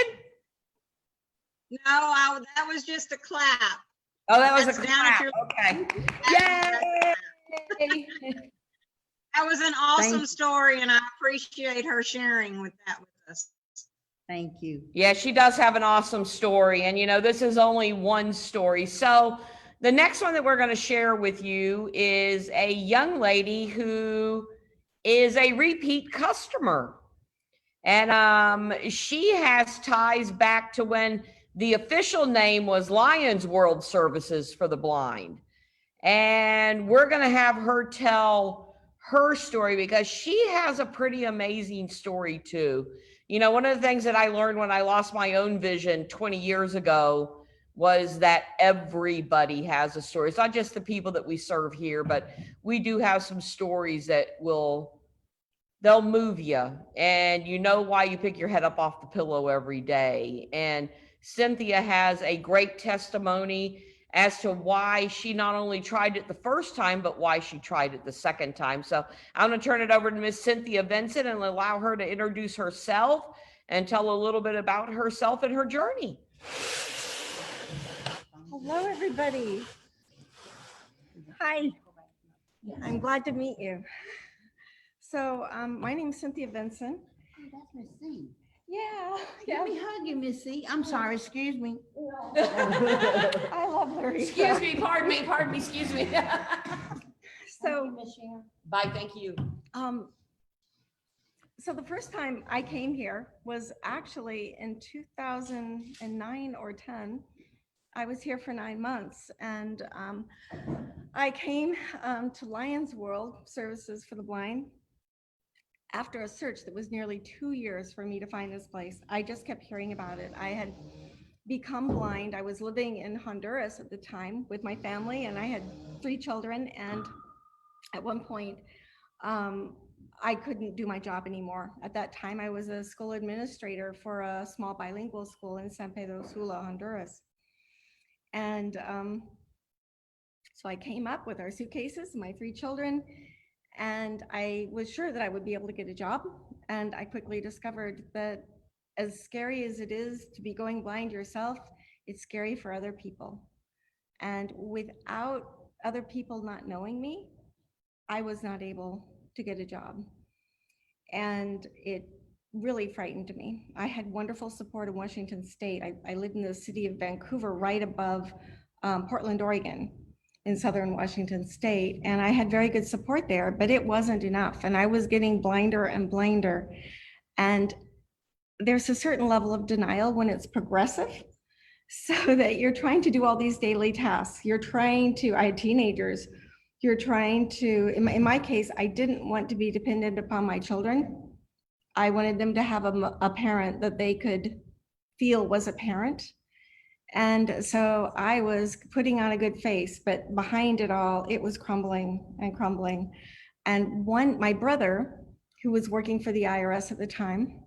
No, that was just a clap. Oh, that was That's a down at clap. your- Okay. Yay! That was an awesome story, and I appreciate her sharing that with us. Thank you. Yeah, she does have an awesome story. And, you know, this is only one story. So the next one that we're going to share with you is a young lady who is a repeat customer. And she has ties back to when the official name was Lions World Services for the Blind. And we're going to have her tell her story because she has a pretty amazing story too. You know, one of the things that I learned when I lost my own vision 20 years ago was that everybody has a story. It's not just the people that we serve here, but we do have some stories that they'll move you, and you know why you pick your head up off the pillow every day. And Cynthia has a great testimony as to why she not only tried it the first time, but why she tried it the second time. So I'm going to turn it over to Miss Cynthia Vincent and allow her to introduce herself and tell a little bit about herself and her journey. Hello, everybody. Hi. I'm glad to meet you. So my name is Cynthia Vincent. Oh, that's Miss C. Yeah. Let me hug you, Miss C. I'm sorry, excuse me. I love Larry. Excuse me, pardon me, excuse me. So, Miss Sharon. Bye, thank you. so the first time I came here was actually in 2009 or 10. I was here for 9 months, and I came to Lions World Services for the Blind after a search that was nearly 2 years for me to find this place. I just kept hearing about it. I had become blind. I was living in Honduras at the time with my family, and I had 3 children. And at one point, I couldn't do my job anymore. At that time, I was a school administrator for a small bilingual school in San Pedro Sula, Honduras. And so I came up with our suitcases, my 3 children, and I was sure that I would be able to get a job. And I quickly discovered that as scary as it is to be going blind yourself, it's scary for other people. And without other people not knowing me, I was not able to get a job. And it really frightened me. I had wonderful support in Washington State. I lived in the city of Vancouver, right above Portland, Oregon, in southern Washington State. And I had very good support there, but it wasn't enough. And I was getting blinder and blinder. And there's a certain level of denial when it's progressive, so that you're trying to do all these daily tasks. You're trying to, I had teenagers, you're trying to, in my case, I didn't want to be dependent upon my children. I wanted them to have a parent that they could feel was a parent. And so I was putting on a good face, but behind it all, it was crumbling and crumbling. And my brother, who was working for the IRS at the time,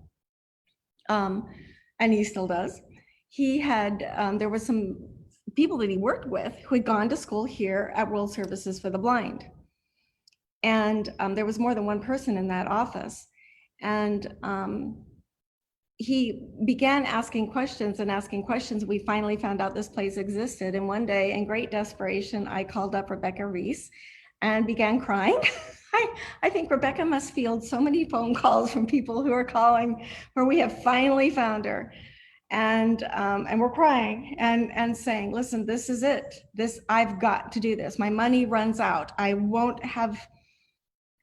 and he still does, he had, there were some people that he worked with who had gone to school here at World Services for the Blind. And there was more than one person in that office. And he began asking questions and asking questions. We finally found out this place existed. And one day, in great desperation, I called up Rebecca Reese and began crying. I think Rebecca must field so many phone calls from people who are calling where we have finally found her. And we're crying and saying, listen, this is it. I've got to do this. My money runs out. I won't have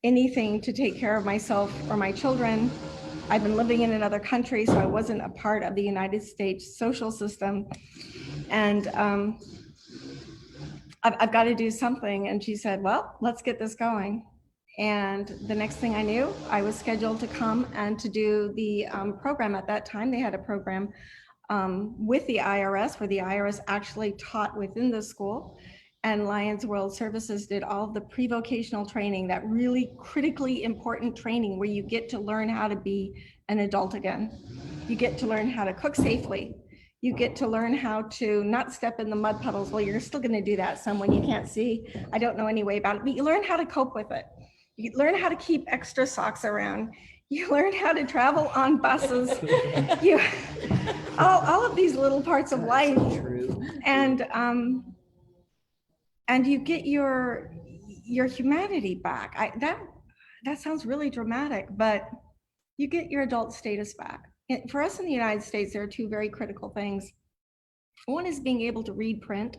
anything to take care of myself or my children. I've been living in another country, so I wasn't a part of the United States social system. And I've got to do something. And she said, well, let's get this going. And the next thing I knew, I was scheduled to come and to do the program. At that time, they had a program with the IRS, where the IRS actually taught within the school. And Lions World Services did all of the pre-vocational training, that really critically important training where you get to learn how to be an adult again. You get to learn how to cook safely. You get to learn how to not step in the mud puddles. Well, you're still going to do that some when you can't see. I don't know any way about it, but you learn how to cope with it. You learn how to keep extra socks around. You learn how to travel on buses. You, all of these little parts of life. And you get your humanity back. That sounds really dramatic, but you get your adult status back. For us in the United States, there are two very critical things. One is being able to read print,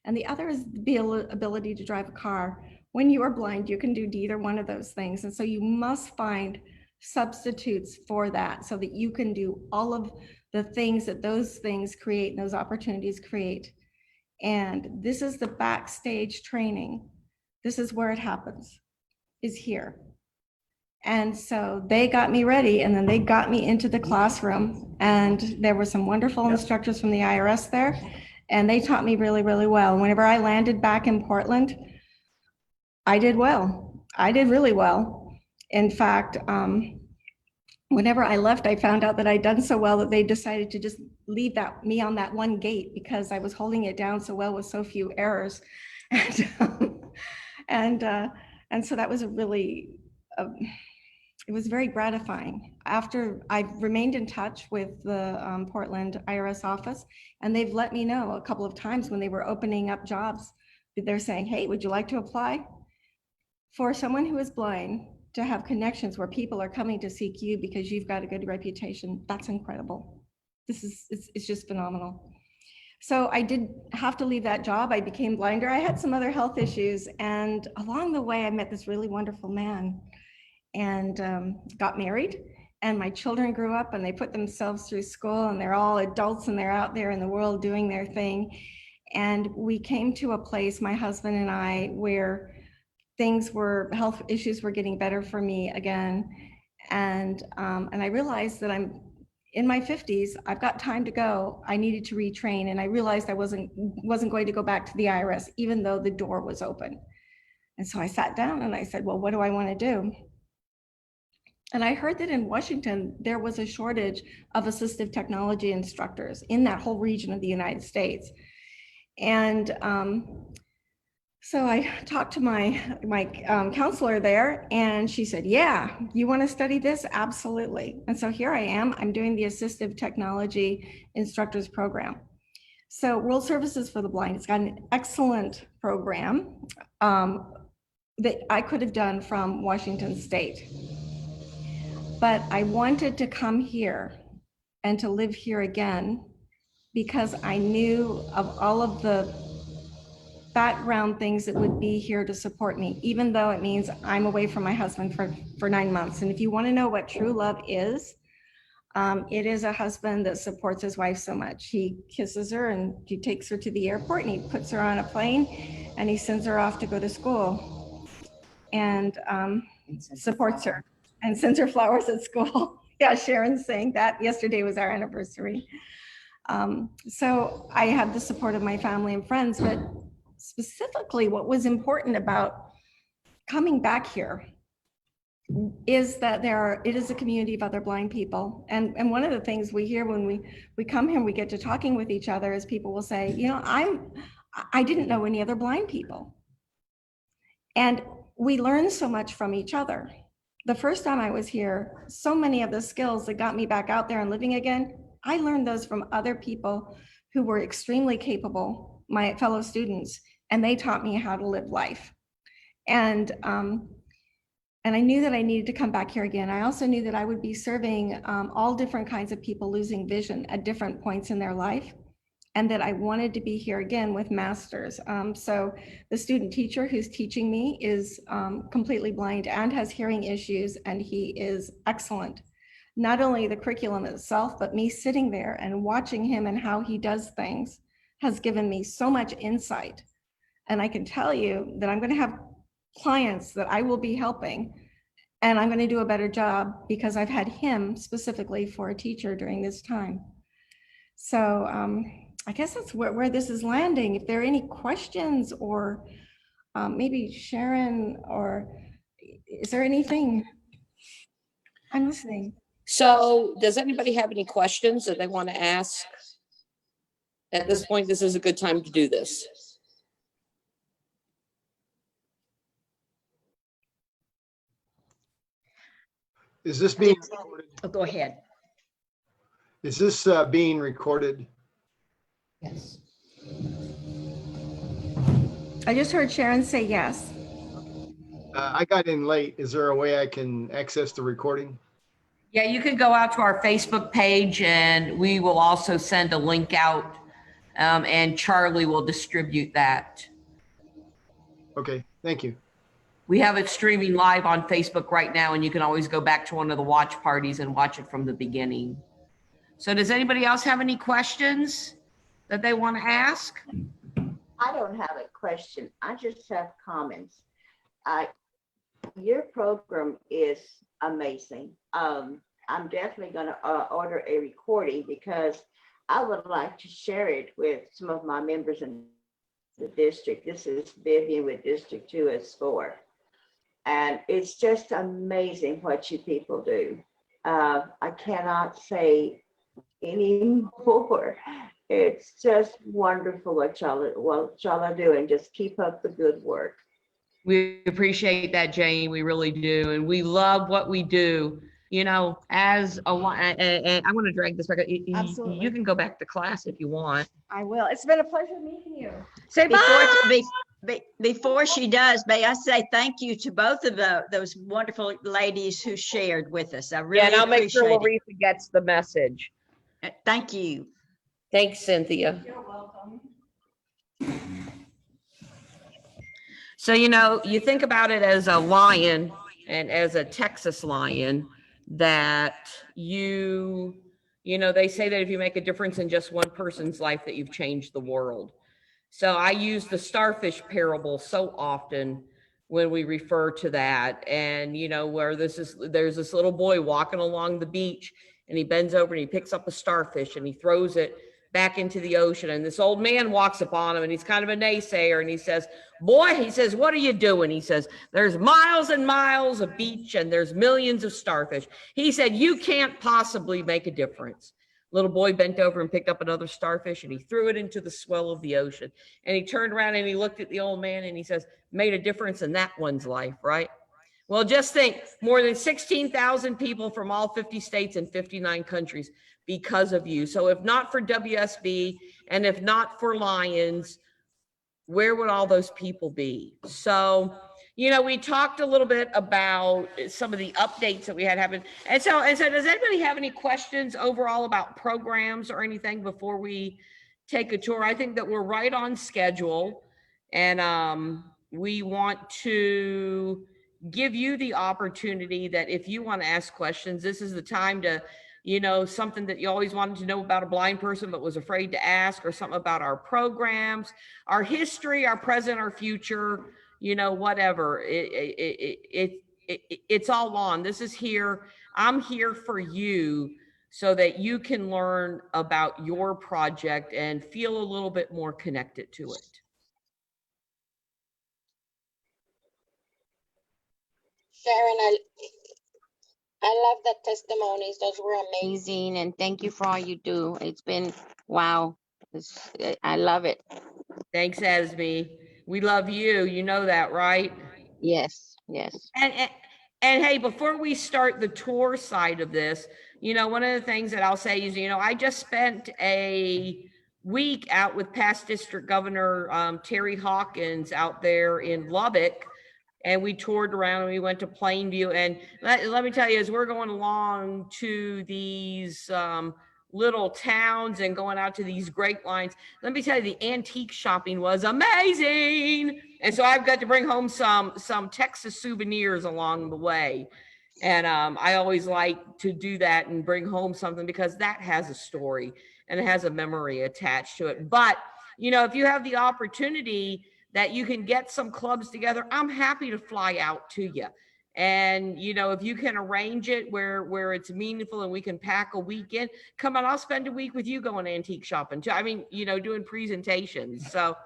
and the other is the ability to drive a car. When you are blind, you can do either one of those things. And so you must find substitutes for that so that you can do all of the things that those things create and those opportunities create. And this is the backstage training. This is where it happens, is here. And so they got me ready, and then they got me into the classroom, and there were some wonderful instructors from the IRS there, and they taught me really, really well. Whenever I landed back in Portland, I did well. I did really well. In fact, whenever I left, I found out that I'd done so well that they decided to just leave me on that one gate because I was holding it down so well with so few errors. And so that was it was very gratifying. After I remained in touch with the Portland IRS office, and they've let me know a couple of times when they were opening up jobs, they're saying, hey, would you like to apply? For someone who is blind, to have connections where people are coming to seek you because you've got a good reputation, that's incredible. It's just phenomenal. So I did have to leave that job. I became blinder. I had some other health issues, and along the way, I met this really wonderful man and got married. And my children grew up and they put themselves through school, and they're all adults and they're out there in the world doing their thing. And we came to a place, my husband and I, where health issues were getting better for me again. And I realized that I'm in my 50s, I've got time to go. I needed to retrain, and I realized I wasn't going to go back to the IRS, even though the door was open. And so I sat down and I said, well, what do I want to do? And I heard that in Washington, there was a shortage of assistive technology instructors in that whole region of the United States. And so I talked to my counselor there, and she said, yeah, you want to study this? Absolutely. And so here I am. I'm doing the Assistive Technology Instructors Program. So World Services for the Blind, it's got an excellent program that I could have done from Washington State. But I wanted to come here and to live here again because I knew of all of the background things that would be here to support me, even though it means I'm away from my husband for 9 months. And if you want to know what true love is, it is a husband that supports his wife so much. He kisses her and he takes her to the airport and he puts her on a plane and he sends her off to go to school and supports her and sends her flowers at school. Yeah, Sharon's saying that. Yesterday was our anniversary. So I have the support of my family and friends, but specifically what was important about coming back here is that it is a community of other blind people. And one of the things we hear when we come here and we get to talking with each other is people will say, you know, I didn't know any other blind people. And we learn so much from each other. The first time I was here, so many of the skills that got me back out there and living again, I learned those from other people who were extremely capable, my fellow students, and they taught me how to live life. And I knew that I needed to come back here again. I also knew that I would be serving all different kinds of people losing vision at different points in their life, and that I wanted to be here again with masters. So the student teacher who's teaching me is completely blind and has hearing issues, and he is excellent. Not only the curriculum itself, but me sitting there and watching him and how he does things has given me so much insight. And I can tell you that I'm going to have clients that I will be helping. And I'm going to do a better job because I've had him specifically for a teacher during this time. So I guess that's where this is landing. If there are any questions, or maybe Sharon, or is there anything? I'm listening. So does anybody have any questions that they want to ask? At this point, this is a good time to do this. Is this being recorded? Oh, go ahead. Is this being recorded? Yes. I just heard Sharon say yes. I got in late. Is there a way I can access the recording? Yeah, you can go out to our Facebook page and we will also send a link out, and Charlie will distribute that. Okay, thank you. We have it streaming live on Facebook right now, and you can always go back to one of the watch parties and watch it from the beginning. So does anybody else have any questions that they want to ask? I don't have a question. I just have comments. Your program is amazing. I'm definitely going to order a recording because I would like to share it with some of my members in the district. This is Vivian with District 2S4. And it's just amazing what you people do. I cannot say any more. It's just wonderful what y'all are doing. Just keep up the good work. We appreciate that, Jane. We really do. And we love what we do. You know, as a lot, and I want to drag this back. Absolutely. You can go back to class if you want. I will. It's been a pleasure meeting you. Say before she does, may I say thank you to both of those wonderful ladies who shared with us. I really and I'll make sure appreciate Larissa gets the message. it. Thank you. Thanks, Cynthia. You're welcome. So, you know, you think about it as a lion and as a Texas lion that you know, they say that if you make a difference in just one person's life, that you've changed the world. So I use the starfish parable so often when we refer to that. And, you know, where there's this little boy walking along the beach and he bends over and he picks up a starfish and he throws it back into the ocean. And this old man walks upon him and he's kind of a naysayer. And he says, boy, he says, what are you doing? He says, there's miles and miles of beach and there's millions of starfish. He said, you can't possibly make a difference. Little boy bent over and picked up another starfish and he threw it into the swell of the ocean. And he turned around and he looked at the old man and he says, made a difference in that one's life, right? Well, just think, more than 16,000 people from all 50 states and 59 countries because of you. So if not for WSB and if not for Lions, where would all those people be? So, you know, we talked a little bit about some of the updates that we had happen. And so does anybody have any questions overall about programs or anything before we take a tour? I think that we're right on schedule, and we want to give you the opportunity that if you want to ask questions, this is the time to, you know, something that you always wanted to know about a blind person but was afraid to ask, or something about our programs, our history, our present, our future, you know, whatever. It's all on. This is here. I'm here for you so that you can learn about your project and feel a little bit more connected to it. Sharon, I love the testimonies. Those were amazing. And thank you for all you do. It's been, wow. I love it. Thanks, Esme. We love you. You know that, right? Yes, yes. And hey, before we start the tour side of this, you know, one of the things that I'll say is, you know, I just spent a week out with past District Governor Terry Hawkins out there in Lubbock. And we toured around and we went to Plainview. And let me tell you, as we're going along to these little towns and going out to these great lines, let me tell you, the antique shopping was amazing. And so I've got to bring home some Texas souvenirs along the way. And I always like to do that and bring home something because that has a story and it has a memory attached to it. But, you know, if you have the opportunity, that you can get some clubs together, I'm happy to fly out to you. And, you know, if you can arrange it where it's meaningful and we can pack a weekend, come on, I'll spend a week with you going antique shopping too. I mean, you know, doing presentations. So,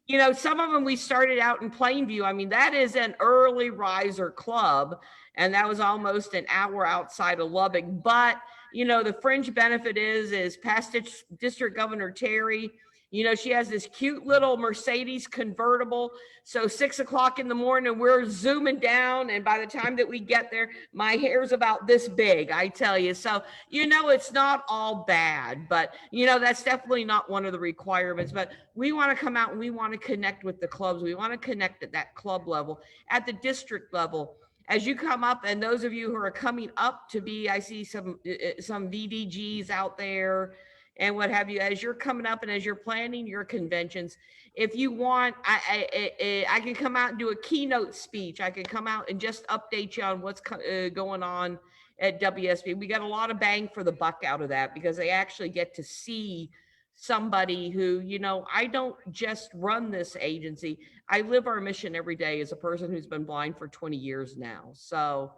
you know, some of them we started out in Plainview. I mean, that is an early riser club, and that was almost an hour outside of Lubbock. But, you know, the fringe benefit is past District Governor Terry, you know, she has this cute little Mercedes convertible. So 6 o'clock in the morning, we're zooming down. And by the time that we get there, my hair's about this big, I tell you. So, you know, it's not all bad, but, you know, that's definitely not one of the requirements. But we want to come out and we want to connect with the clubs. We want to connect at that club level, at the district level. As you come up, and those of you who are coming up to be, I see some VDGs out there and what have you, as you're coming up and as you're planning your conventions, if you want, I can come out and do a keynote speech. I can come out and just update you on what's going on at WSB. We got a lot of bang for the buck out of that because they actually get to see somebody who, you know, I don't just run this agency. I live our mission every day as a person who's been blind for 20 years now. So,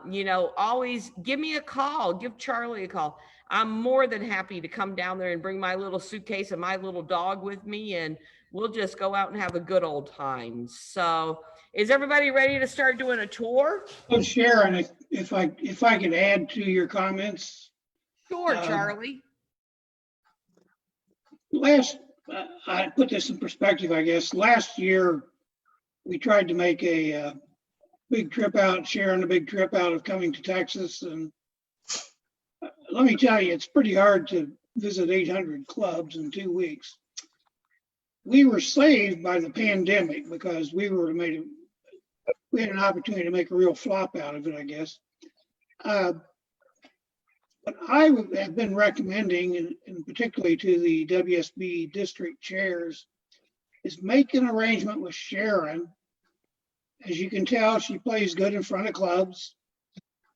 you know, always give me a call, give Charlie a call. I'm more than happy to come down there and bring my little suitcase and my little dog with me, and we'll just go out and have a good old time. So is everybody ready to start doing a tour? Well, Sharon, if I could add to your comments. Sure, Charlie. I put this in perspective, I guess. Last year, we tried to make a big trip out, Sharon, a big trip out of coming to Texas. And let me tell you, it's pretty hard to visit 800 clubs in 2 weeks. We were saved by the pandemic because we had an opportunity to make a real flop out of it, I guess. But I have been recommending, and particularly to the WSB district chairs, is make an arrangement with Sharon. As you can tell, she plays good in front of clubs.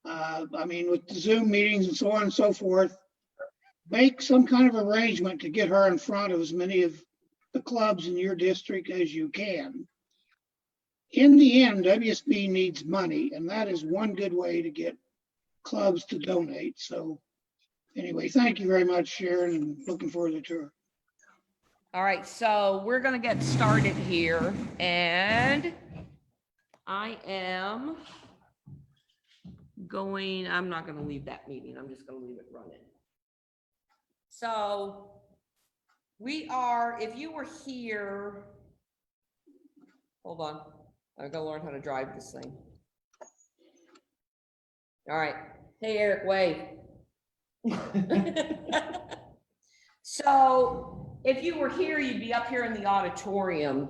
I mean, with the Zoom meetings and so on and so forth, make some kind of arrangement to get her in front of as many of the clubs in your district as you can. In the end, WSB needs money, and that is one good way to get clubs to donate. So anyway, thank you very much, Sharon, and looking forward to the tour. All right, so we're going to get started here, and I'm not going to leave that meeting. I'm just going to leave it running. So we are, if you were here, hold on, I'm going to learn how to drive this thing. All right. Hey, Eric, wave. So if you were here, you'd be up here in the auditorium.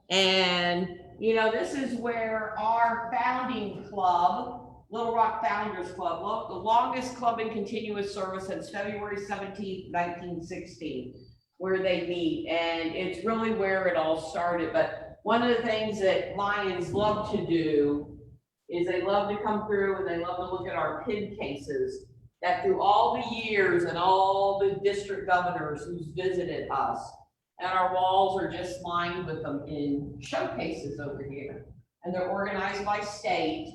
And, you know, this is where our founding club, Little Rock Founders Club, the longest club in continuous service since February 17th, 1916, where they meet. And it's really where it all started. But one of the things that Lions love to do is they love to come through and they love to look at our PID cases that through all the years and all the district governors who's visited us, and our walls are just lined with them in showcases over here. And they're organized by state.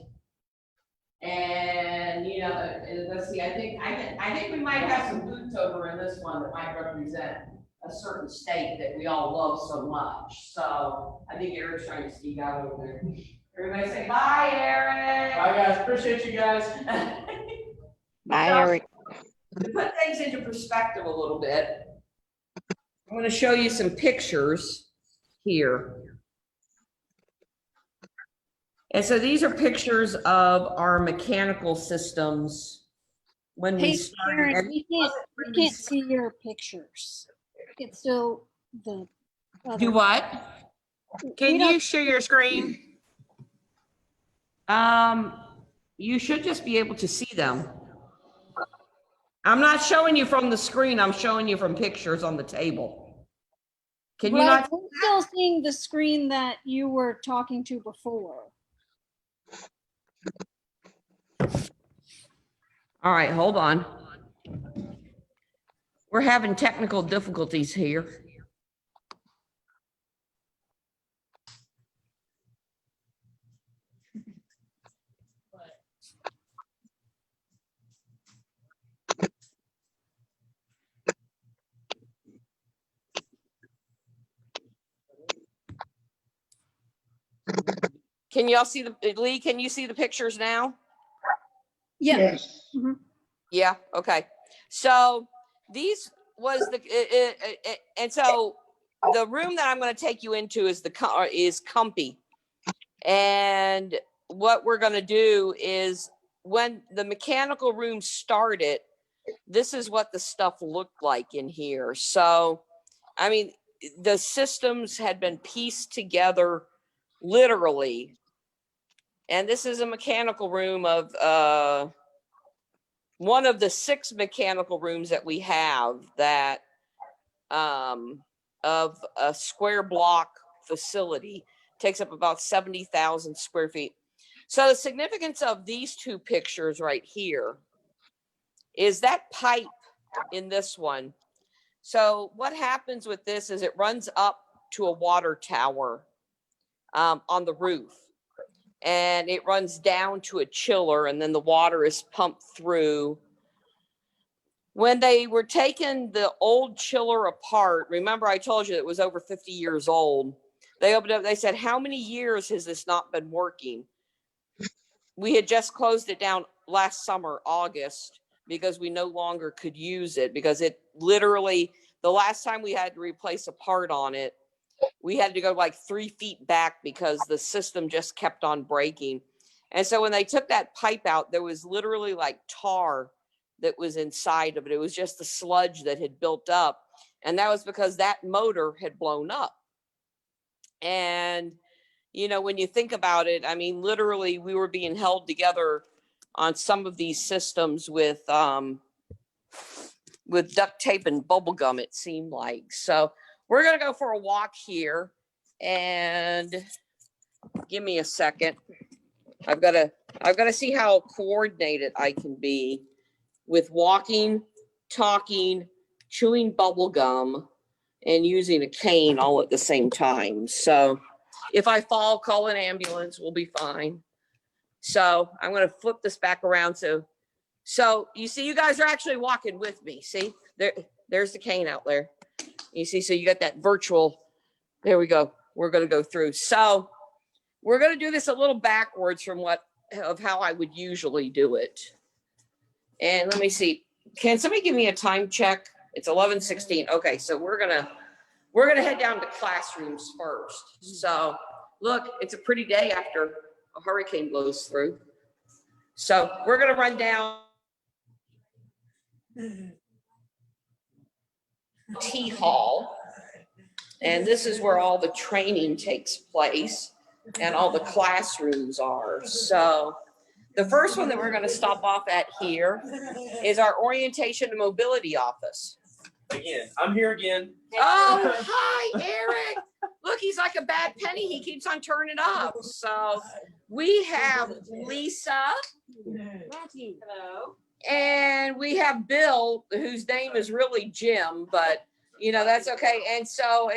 And, you know, let's see, I think we might have some boots over in this one that might represent a certain state that we all love so much. So I think Eric's trying to sneak out over there. Everybody say bye, Eric. Bye, guys. Appreciate you guys. Bye, So, Eric. to put things into perspective a little bit, I'm going to show you some pictures here. And so these are pictures of our mechanical systems when we Hey, started. Sharon, we can't see your pictures. It's still the. Do what? Can you share your screen? You should just be able to see them. I'm not showing you from the screen. I'm showing you from pictures on the table. Can you not? I'm still seeing the screen that you were talking to before. All right, hold on. We're having technical difficulties here. Can y'all see Lee, can you see the pictures now? Yeah. Yes. Mhm. Yeah, okay. So these was and so the room that I'm going to take you into is Comfy. And what we're going to do is when the mechanical room started, this is what the stuff looked like in here. So, I mean, the systems had been pieced together literally. And this is a mechanical room of one of the 6 mechanical rooms that we have that of a square block facility takes up about 70,000 square feet. So the significance of these 2 pictures right here is that pipe in this one. So what happens with this is it runs up to a water tower on the roof, and it runs down to a chiller, and then the water is pumped through. When they were taking the old chiller apart, remember I told you it was over 50 years old. They opened up, they said, how many years has this not been working? We had just closed it down last summer, August, because we no longer could use it, because it literally, the last time we had to replace a part on it, we had to go like 3 feet back because the system just kept on breaking. And so when they took that pipe out, there was literally like tar that was inside of it. It was just the sludge that had built up. And that was because that motor had blown up. And, you know, when you think about it, I mean, literally we were being held together on some of these systems with duct tape and bubble gum, it seemed like. So we're going to go for a walk here, and give me a second. I've got to see how coordinated I can be with walking, talking, chewing bubble gum, and using a cane all at the same time. So if I fall, call an ambulance, we'll be fine. So I'm going to flip this back around. So you see, you guys are actually walking with me. See, there's the cane out there. You see, so you got that virtual, there we go. We're going to go through. So we're going to do this a little backwards from how I would usually do it. And let me see. Can somebody give me a time check? It's 11:16. Okay, so we're gonna head down to classrooms first. So look, it's a pretty day after a hurricane blows through. So we're gonna run down T Hall, and this is where all the training takes place and all the classrooms are. So the first one that we're going to stop off at here is our orientation and mobility office. Again, I'm here again. Oh, hi, Eric. Look, he's like a bad penny. He keeps on turning up. So we have Lisa. Hello. And we have Bill, whose name is really Jim, but you know, that's okay. And so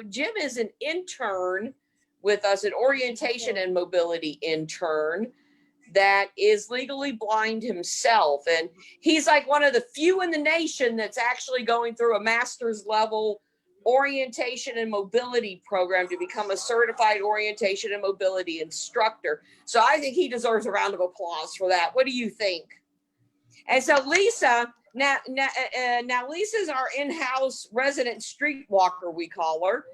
Jim is an intern with us, an orientation and mobility intern that is legally blind himself. And he's like one of the few in the nation that's actually going through a master's level orientation and mobility program to become a certified orientation and mobility instructor. So I think he deserves a round of applause for that. What do you think? And so Lisa, now Lisa's our in-house resident streetwalker, we call her.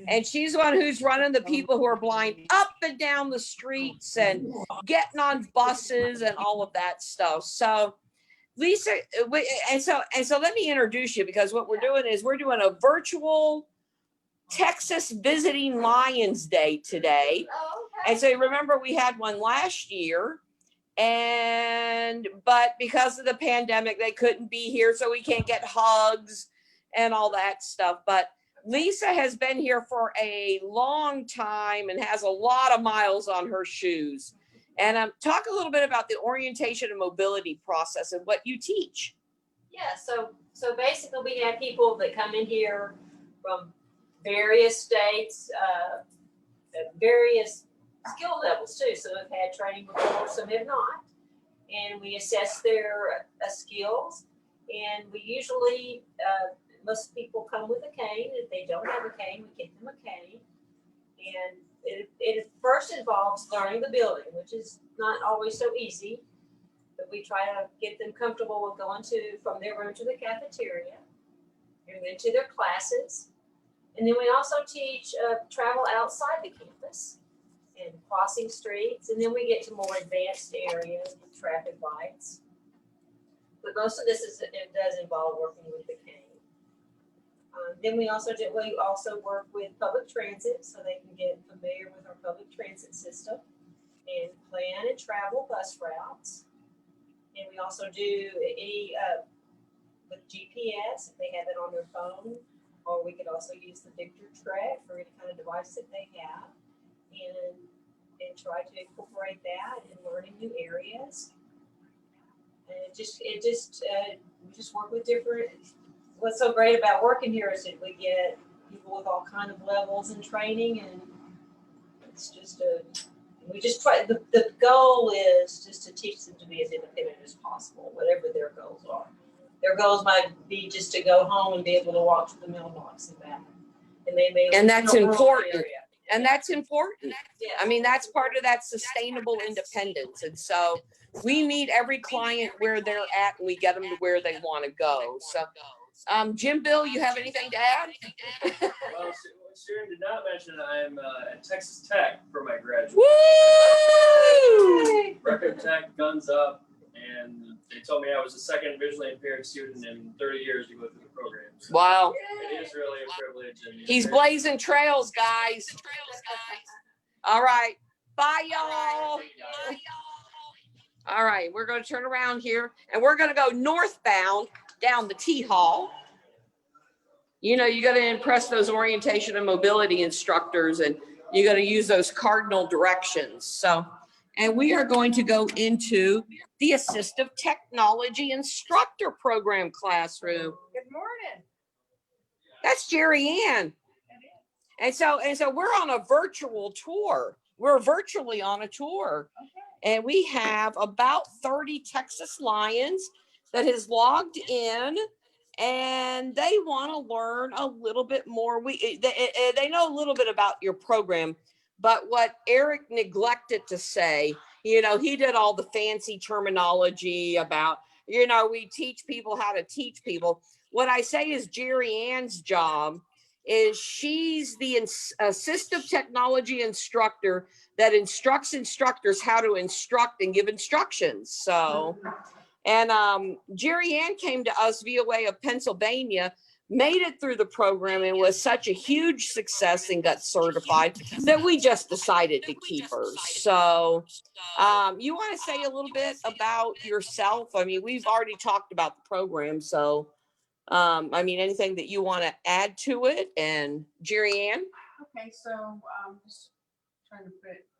And she's the one who's running the people who are blind up and down the streets and getting on buses and all of that stuff. So Lisa, and so let me introduce you, because what we're doing is we're doing a virtual Texas Visiting Lions Day today. Oh, okay. And so remember, we had one last year. But because of the pandemic, they couldn't be here, so we can't get hugs and all that stuff. But Lisa has been here for a long time and has a lot of miles on her shoes. And talk a little bit about the orientation and mobility process and what you teach. Yeah, so basically we have people that come in here from various states, various skill levels too. Some have had training before, some have not. And we assess their skills. And we usually, most people come with a cane. If they don't have a cane, we get them a cane. And It first involves learning the building, which is not always so easy, but we try to get them comfortable with going from their room to the cafeteria and then to their classes. And then we also teach travel outside the campus and crossing streets. And then we get to more advanced areas with traffic lights. But most of this it does involve working with the cane. Then we also work with public transit so they can get familiar with our public transit system and plan and travel bus routes. And we also do any with GPS if they have it on their phone, or we could also use the Victor Trek for any kind of device that they have, and try to incorporate that in learning new areas. And we just work with different. What's so great about working here is that we get people with all kind of levels and training, and it's just we just try. The goal is just to teach them to be as independent as possible, whatever their goals are. Their goals might be just to go home and be able to walk to the mailbox and back, and they may. And that's live in a rural important. area. And that's important. Yes. I mean, that's part of that sustainable independence. And so we meet every client where they're at and we get them to where they want to go. So, Jim, Bill, you have anything to add? Well, Sharon did not mention I'm at Texas Tech for my graduate. Woo! Record Tech, guns up, and they told me I was the second visually impaired student in 30 years to go through the program. So Wow. it is really a privilege. And He's blazing trails, guys. All right. Bye, y'all. All right. We're going to turn around here and we're going to go northbound down the T Hall. You know, you got to impress those orientation and mobility instructors, and you got to use those cardinal directions. So, and we are going to go into the assistive technology instructor program classroom. Good morning. That's Jerry Ann. And so we're on a virtual tour. We're virtually on a tour. Okay. And we have about 30 Texas Lions that has logged in, and they want to learn a little bit more. They know a little bit about your program, but what Eric neglected to say, you know, he did all the fancy terminology about, you know, we teach people how to teach people. What I say is Jerry Ann's job is she's the assistive technology instructor that instructs instructors how to instruct and give instructions. So, and Jerry Ann came to us VOA of Pennsylvania, made it through the program and was such a huge success and got certified that we just decided to keep her. So you want to say a little bit about yourself? I mean, we've already talked about the program. So, I mean, anything that you want to add to it? And Jerry Ann? Okay, so just trying to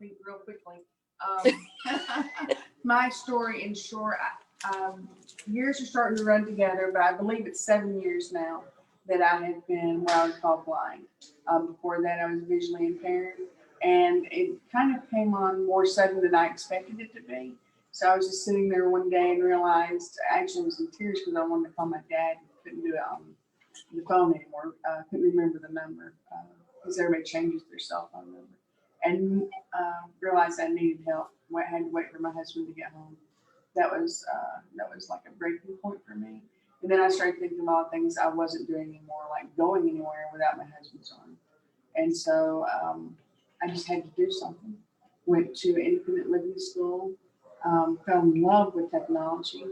think real quickly. My story in short, years are starting to run together, but I believe it's 7 years now that I have been what I would call blind. Before that, I was visually impaired, and it kind of came on more sudden than I expected it to be. So I was just sitting there one day and realized, I actually was in tears because I wanted to call my dad. Couldn't do it on the phone anymore. Couldn't remember the number because everybody changes their cell phone number. And realized I needed help. I had to wait for my husband to get home. That was like a breaking point for me. And then I started thinking about things I wasn't doing anymore, like going anywhere without my husband's arm. And so I just had to do something. Went to independent living school, fell in love with technology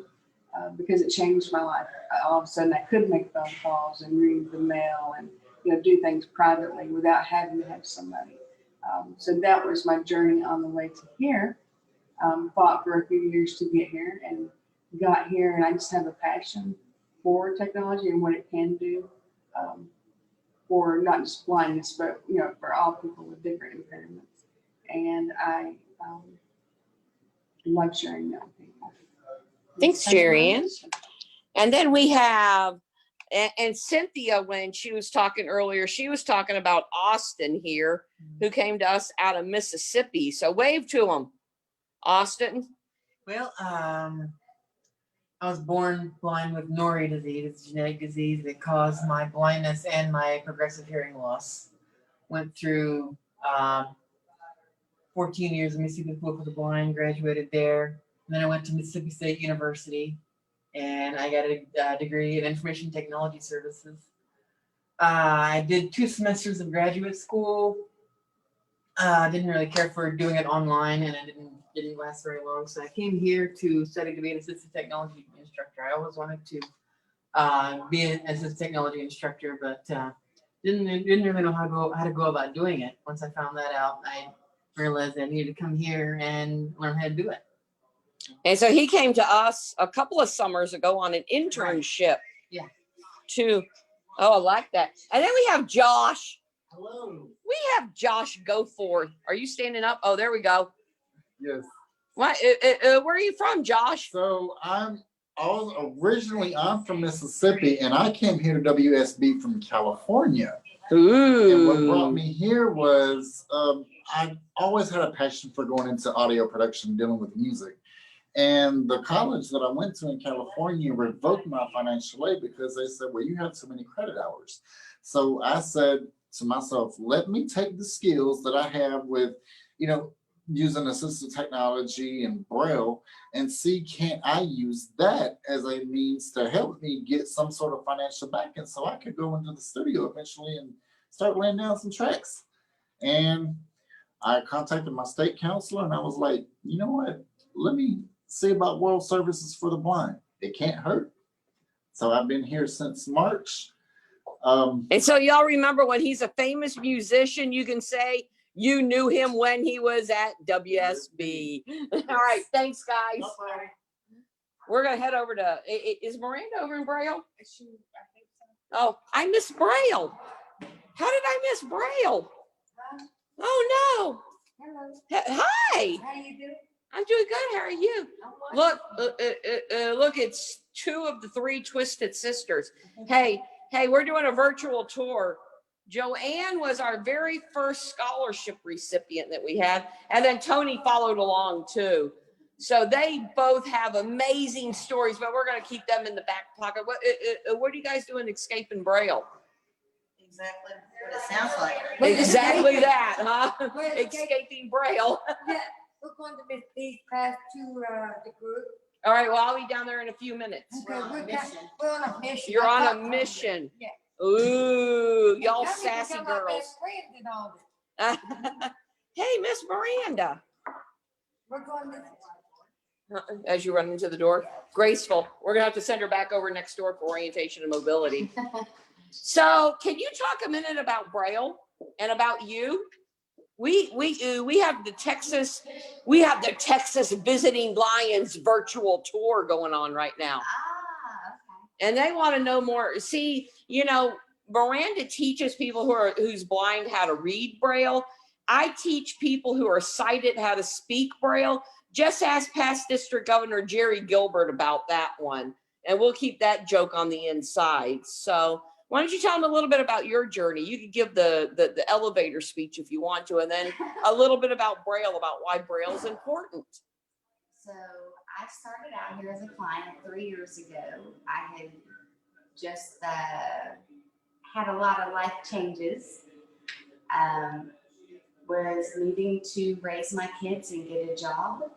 because it changed my life. All of a sudden I could make phone calls and read the mail and do things privately without having to have somebody. So that was my journey on the way to here. Fought for a few years to get here and got here, and I just have a passion for technology and what it can do for not just blindness, but for all people with different impairments. And I love sharing that with people. Thanks, Jerry Ann. And then we have, and Cynthia, when she was talking earlier, she was talking about Austin here, who came to us out of Mississippi. So wave to them, Austin. Well, I was born blind with Norrie disease. It's a genetic disease that caused my blindness and my progressive hearing loss. Went through 14 years at Mississippi School for the Blind, graduated there. And then I went to Mississippi State University and I got a degree in information technology services. I did 2 semesters of graduate school. I didn't really care for doing it online, and it didn't last very long. So I came here to study to be an assistive technology instructor. I always wanted to be an assistive technology instructor, but didn't really know how to go about doing it. Once I found that out, I realized I needed to come here and learn how to do it. And so he came to us a couple of summers ago on an internship. Yeah. Oh, I like that. And then we have Josh. Hello. We have Josh Goforth. Are you standing up? Oh, there we go. Yes. What? Where are you from, Josh? So I'm originally from Mississippi, and I came here to WSB from California. Ooh. And what brought me here was I always had a passion for going into audio production, dealing with music. And the college that I went to in California revoked my financial aid because they said, well, you have so many credit hours. So I said to myself, let me take the skills that I have with, using assistive technology and Braille and see, can I use that as a means to help me get some sort of financial backing so I could go into the studio eventually and start laying down some tracks. And I contacted my state counselor and I was like, you know what, let me see about World Services for the Blind. It can't hurt. So I've been here since March. And so y'all remember when he's a famous musician, you can say you knew him when he was at WSB. All right, thanks, guys. We're gonna head over to, is Miranda over in Braille? Oh, I miss Braille. How did I miss Braille? Oh no. Hello. Hi. How you doing? I'm doing good. How are you? Look, look, it's 2 of the 3 Twisted Sisters. Hey, we're doing a virtual tour. Joanne was our very first scholarship recipient that we had. And then Tony followed along too. So they both have amazing stories, but we're going to keep them in the back pocket. What are you guys doing Escaping Braille? Exactly what it sounds like. Exactly that, huh? Escaping Braille. Yeah, we're going to miss these past 2 the group. All right, well, I'll be down there in a few minutes. Okay, we're on a mission. You're on a mission. Yeah. Ooh, y'all sassy Become my girls. best friends and all this. Hey, Miss Miranda. We're going to. As you run into the door, graceful. We're gonna have to send her back over next door for orientation and mobility. So, can you talk a minute about Braille and about you? We have the Texas Visiting Lions virtual tour going on right now. And they want to know more. See, Miranda teaches people who's blind how to read Braille. I teach people who are sighted how to speak Braille. Just ask past District Governor Jerry Gilbert about that one. And we'll keep that joke on the inside. So why don't you tell them a little bit about your journey? You could give the elevator speech if you want to, and then a little bit about Braille, about why Braille is important. So I started out here as a client 3 years ago. I had just had a lot of life changes. Was needing to raise my kids and get a job.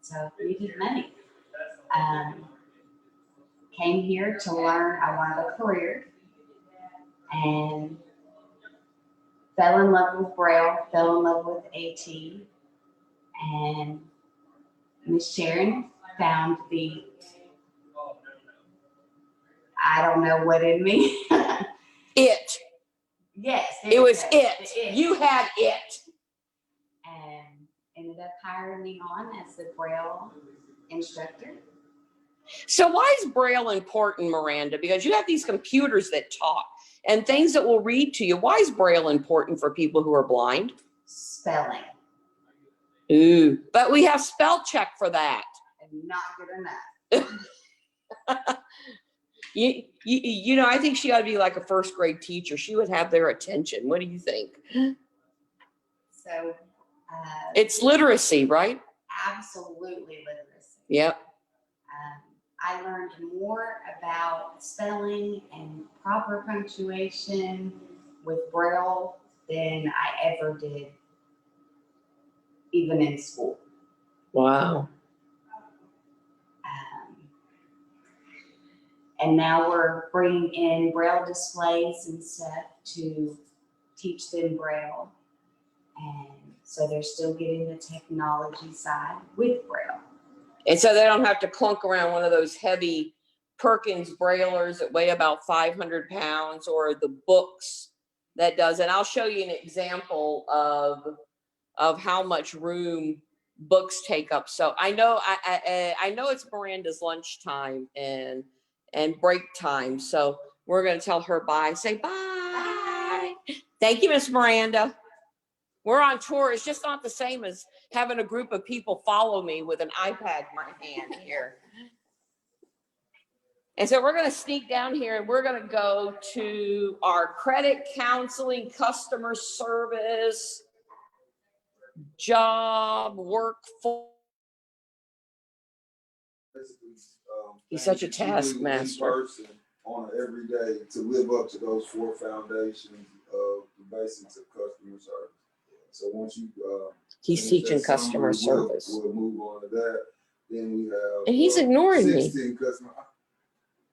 So needed money. Came here to learn. I wanted a career and fell in love with Braille, fell in love with AT, and Miss Sharon found I don't know what it means. It. Yes. It was it. You had it. And ended up hiring me on as the Braille instructor. So why is Braille important, Miranda? Because you have these computers that talk and things that will read to you. Why is Braille important for people who are blind? Spelling. Ooh, but we have spell check for that. And not good enough. I think she ought to be like a first grade teacher. She would have their attention. What do you think? So it's literacy, right? Absolutely literacy. Yep. I learned more about spelling and proper punctuation with Braille than I ever did even in school. Wow. And now we're bringing in Braille displays and stuff to teach them Braille. And so they're still getting the technology side with Braille. And so they don't have to clunk around one of those heavy Perkins braillers that weigh about 500 pounds, or the books that does. And I'll show you an example of how much room books take up. So I know I know it's Miranda's lunchtime and break time. So we're going to tell her bye. Say bye. Thank you, Miss Miranda. We're on tour. It's just not the same as having a group of people follow me with an iPad in my hand here. And so we're going to sneak down here and we're going to go to our credit counseling, customer service, job, workforce. He's such a taskmaster. On an everyday to live up to those 4 foundations of the basics of customer service. So once you he's teaching customer service. We'll move on to that. Then we have and he's ignoring 16 me. Customer.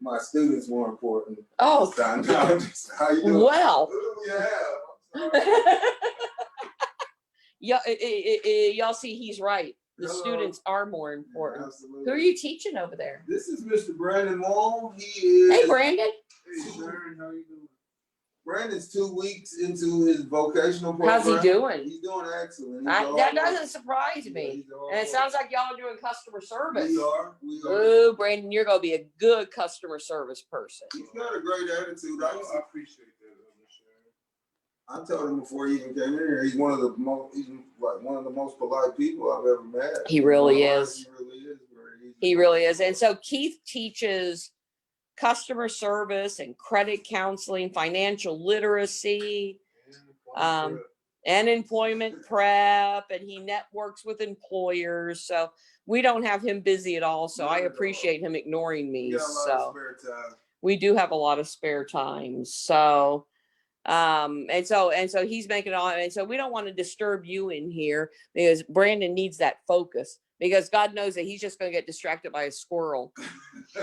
My students more important. Oh, how you doing? Well. Yeah. Y'all see, he's right. The Hello. Students are more important. Absolutely. Who are you teaching over there? This is Mr. Brandon Moll. He is. Hey, Brandon. Hey, Sharon, how you doing? Brandon's 2 weeks into his vocational program. How's he doing? He's doing excellent. That doesn't surprise me. And it sounds like y'all are doing customer service. We are. Ooh, Brandon, you're going to be a good customer service person. He's got a great attitude. I appreciate that. I told him before he even came in here, he's one of the most polite people I've ever met. He really is. He really is. He really is. And so Keith teaches customer service and credit counseling, financial literacy, and employment prep, and he networks with employers. So we don't have him busy at all. So I appreciate him ignoring me. So we do have a lot of spare time. So and so he's making it all, and so we don't want to disturb you in here because Brandon needs that focus, because God knows that he's just going to get distracted by a squirrel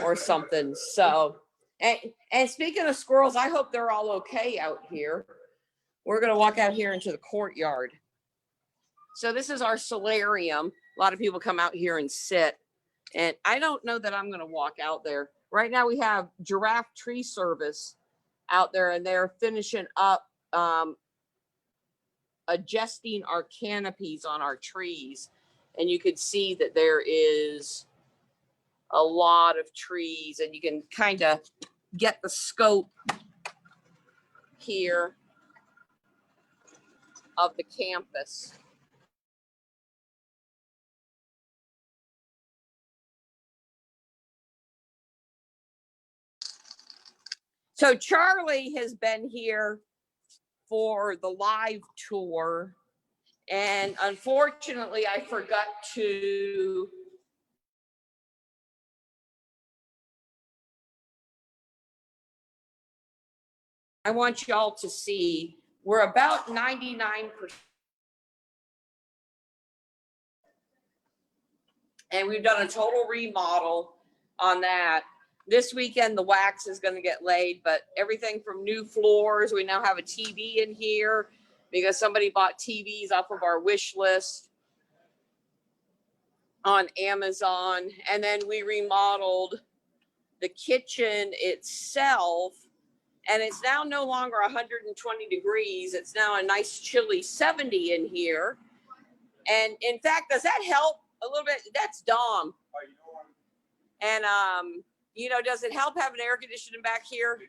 or something. So, and speaking of squirrels, I hope they're all okay out here. We're going to walk out here into the courtyard. So this is our solarium. A lot of people come out here and sit, and I don't know that I'm going to walk out there. Right now we have Giraffe Tree Service out there, and they're finishing up adjusting our canopies on our trees, and you could see that there is a lot of trees, and you can kind of get the scope here of the campus. So Charlie has been here for the live tour, and unfortunately I forgot to I want y'all to see we're about 99%. And we've done a total remodel on that. This weekend, the wax is going to get laid, but everything from new floors. We now have a TV in here because somebody bought TVs off of our wish list on Amazon. And then we remodeled the kitchen itself, and it's now no longer 120 degrees. It's now a nice chilly 70 in here. And in fact, does that help a little bit? That's Dom. And you know, does it help having air conditioning back here?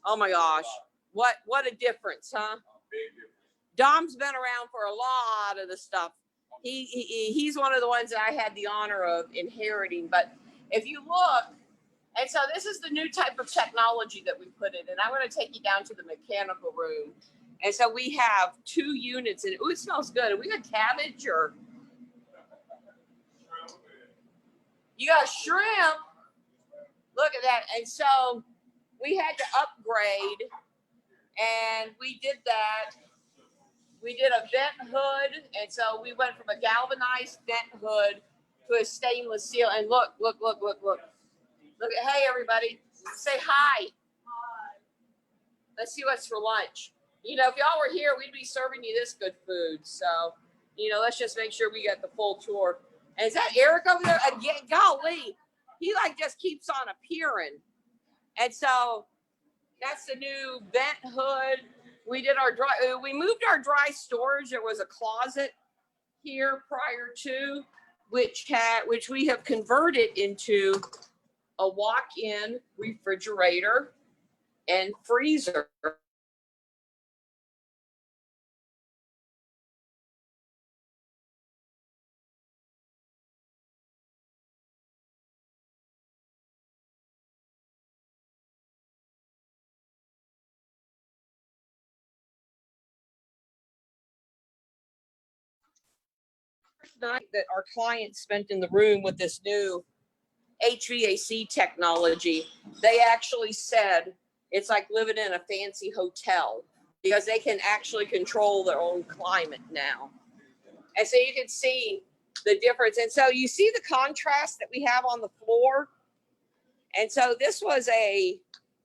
Oh my gosh, what a difference, huh? Dom's been around for a lot of the stuff. He's one of the ones that I had the honor of inheriting. But if you look, and so this is the new type of technology that we put in, and I'm going to take you down to the mechanical room. And so we have 2 units, and ooh, it smells good. Are we got cabbage or? You got shrimp. Look at that. And so we had to upgrade, and we did that. we did a vent hood, and so we went from a galvanized vent hood to a stainless steel. And look. Look at, hey everybody, say hi. Let's see what's for lunch. You know, if y'all were here, we'd be serving you this good food. So, you know, let's just make sure we get the full tour. And is that Eric over there? Again, golly, he like just keeps on appearing. And so that's the new vent hood. We did our we moved our dry storage. There was a closet here prior to, which we have converted into a walk-in refrigerator and freezer. Night that our clients spent in the room with this new HVAC technology, they actually said it's like living in a fancy hotel because they can actually control their own climate now. And so you can see the difference. And so you see the contrast that we have on the floor. And so this was a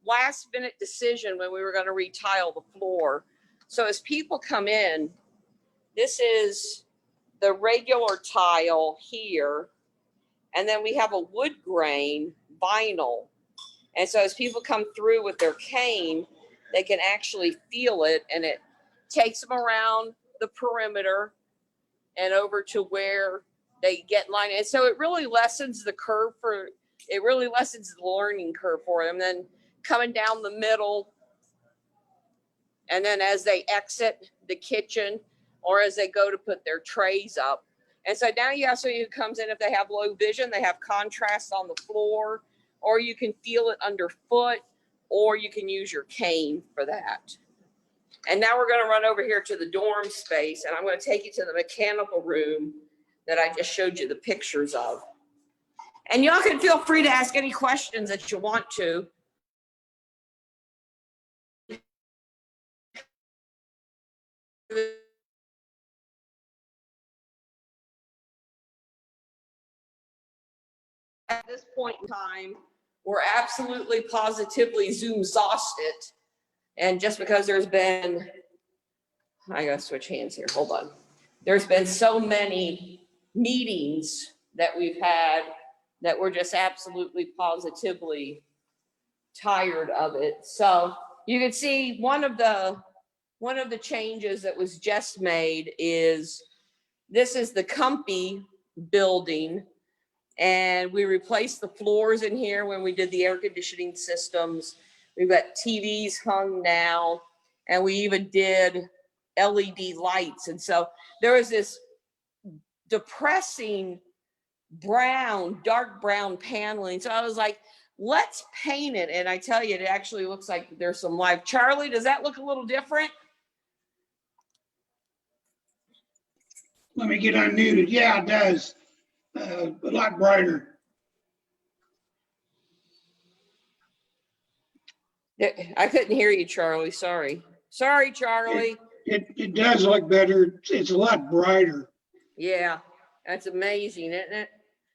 last minute decision when we were going to retile the floor. So as people come in, this is the regular tile here. And then we have a wood grain vinyl. And so as people come through with their cane, they can actually feel it, and it takes them around the perimeter and over to where they get in line. And so it really lessens the learning curve for them. Then coming down the middle, and then as they exit the kitchen or as they go to put their trays up. And so now you have somebody who comes in, if they have low vision, they have contrast on the floor, or you can feel it underfoot, or you can use your cane for that. And now we're going to run over here to the dorm space, and I'm going to take you to the mechanical room that I just showed you the pictures of. And y'all can feel free to ask any questions that you want to. At this point in time, we're absolutely positively Zoom exhausted. And just because there's been, I gotta switch hands here, hold on. There's been so many meetings that we've had that we're just absolutely positively tired of it. So you can see one of the changes that was just made is this is the Comfy building. And we replaced the floors in here when we did the air conditioning systems. We've got TVs hung now, and we even did LED lights. And so there was this depressing dark brown paneling. So I was like, let's paint it. And I tell you, it actually looks like there's some life. Charlie, does that look a little different? Let me get unmuted. Yeah, it does. A lot brighter. I couldn't hear you, Charlie. Sorry, Charlie. It does look better. It's a lot brighter. Yeah, that's amazing, isn't it?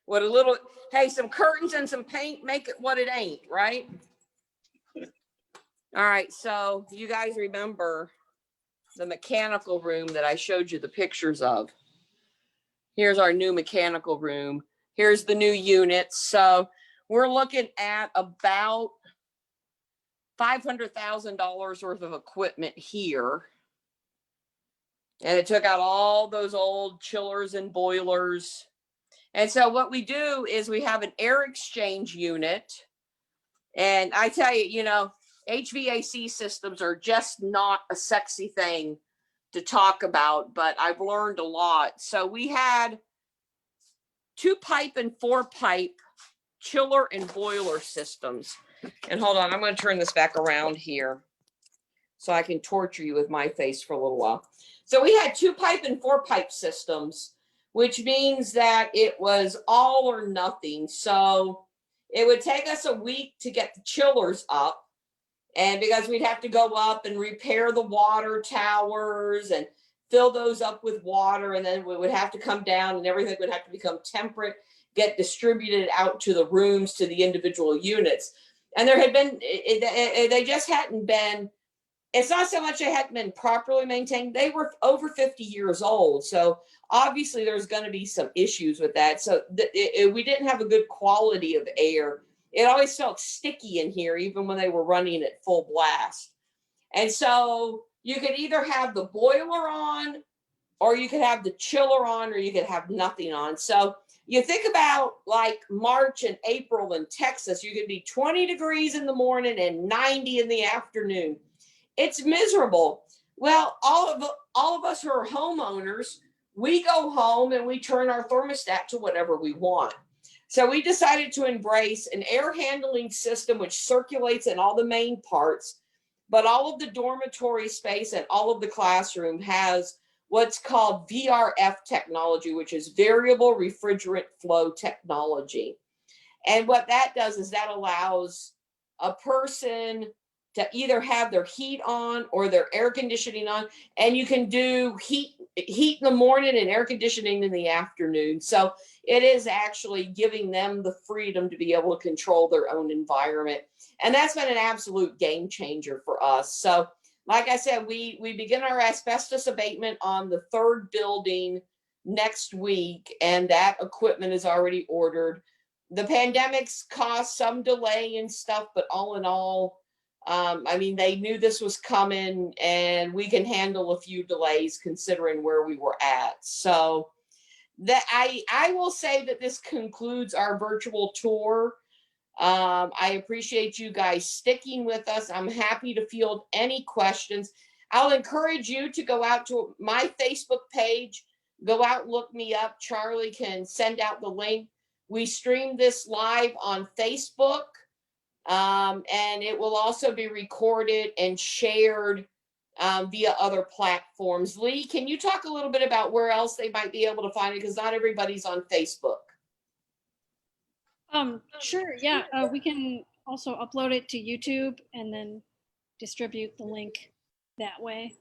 What a little, hey, some curtains and some paint make it what it ain't, right? All right, so you guys remember the mechanical room that I showed you the pictures of. Here's our new mechanical room. Here's the new units. So we're looking at about $500,000 worth of equipment here. And it took out all those old chillers and boilers. And so what we do is we have an air exchange unit. And I tell you, you know, HVAC systems are just not a sexy thing to talk about, but I've learned a lot. So we had 2-pipe and 4-pipe chiller and boiler systems. And hold on, I'm going to turn this back around here so I can torture you with my face for a little while. So we had 2-pipe and 4-pipe systems, which means that it was all or nothing. So it would take us a week to get the chillers up. And because we'd have to go up and repair the water towers and fill those up with water, and then we would have to come down and everything would have to become temperate, get distributed out to the rooms, to the individual units. And there had been, they just hadn't been, it's not so much they hadn't been properly maintained, they were over 50 years old. So obviously there's going to be some issues with that. So we didn't have a good quality of air. It always felt sticky in here, even when they were running at full blast. And so you could either have the boiler on, or you could have the chiller on, or you could have nothing on. So you think about like March and April in Texas, you could be 20 degrees in the morning and 90 in the afternoon. It's miserable. Well, all of us who are homeowners, we go home and we turn our thermostat to whatever we want. So we decided to embrace an air handling system which circulates in all the main parts, but all of the dormitory space and all of the classroom has what's called VRF technology, which is variable refrigerant flow technology. And what that does is that allows a person to either have their heat on or their air conditioning on, and you can do heat in the morning and air conditioning in the afternoon. So it is actually giving them the freedom to be able to control their own environment. And that's been an absolute game changer for us. So like I said, we begin our asbestos abatement on the 3rd building next week, and that equipment is already ordered. The pandemic's caused some delay and stuff, but all in all, I mean, they knew this was coming, and we can handle a few delays considering where we were at. So that I will say that this concludes our virtual tour. I appreciate you guys sticking with us. I'm happy to field any questions. I'll encourage you to go out to my Facebook page, go out, look me up. Charlie can send out the link. We stream this live on Facebook, and it will also be recorded and shared via other platforms. Lee, can you talk a little bit about where else they might be able to find it? Because not everybody's on Facebook. Sure, yeah, we can also upload it to YouTube and then distribute the link that way.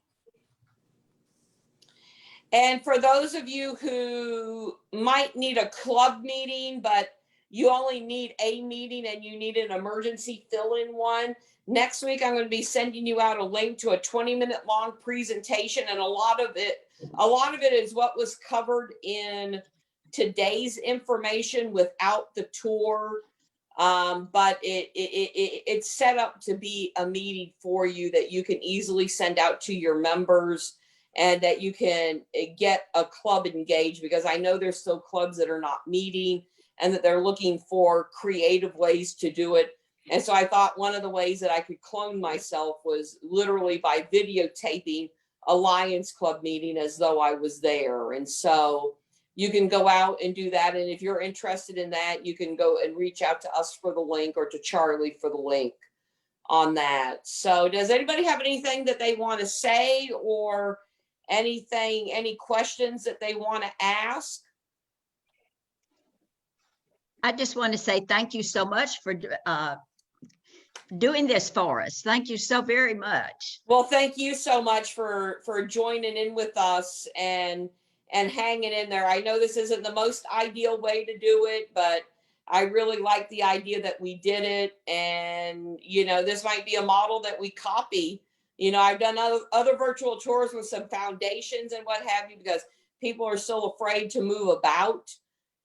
And for those of you who might need a club meeting, but you only need a meeting and you need an emergency fill-in one, next week I'm going to be sending you out a link to a 20-minute long presentation, and a lot of it is what was covered in today's information without the tour, but it's set up to be a meeting for you that you can easily send out to your members, and that you can get a club engaged, because I know there's still clubs that are not meeting and that they're looking for creative ways to do it. And so I thought one of the ways that I could clone myself was literally by videotaping a Lions Club meeting as though I was there. And so you can go out and do that. And if you're interested in that, you can go and reach out to us for the link, or to Charlie for the link on that. So does anybody have anything that they want to say, or anything, any questions that they want to ask? I just want to say thank you so much for doing this for us. Thank you so very much. Well, thank you so much for joining in with us and hanging in there. I know this isn't the most ideal way to do it, but I really like the idea that we did it. And, you know, this might be a model that we copy. You know, I've done other virtual tours with some foundations and what have you, because people are still afraid to move about.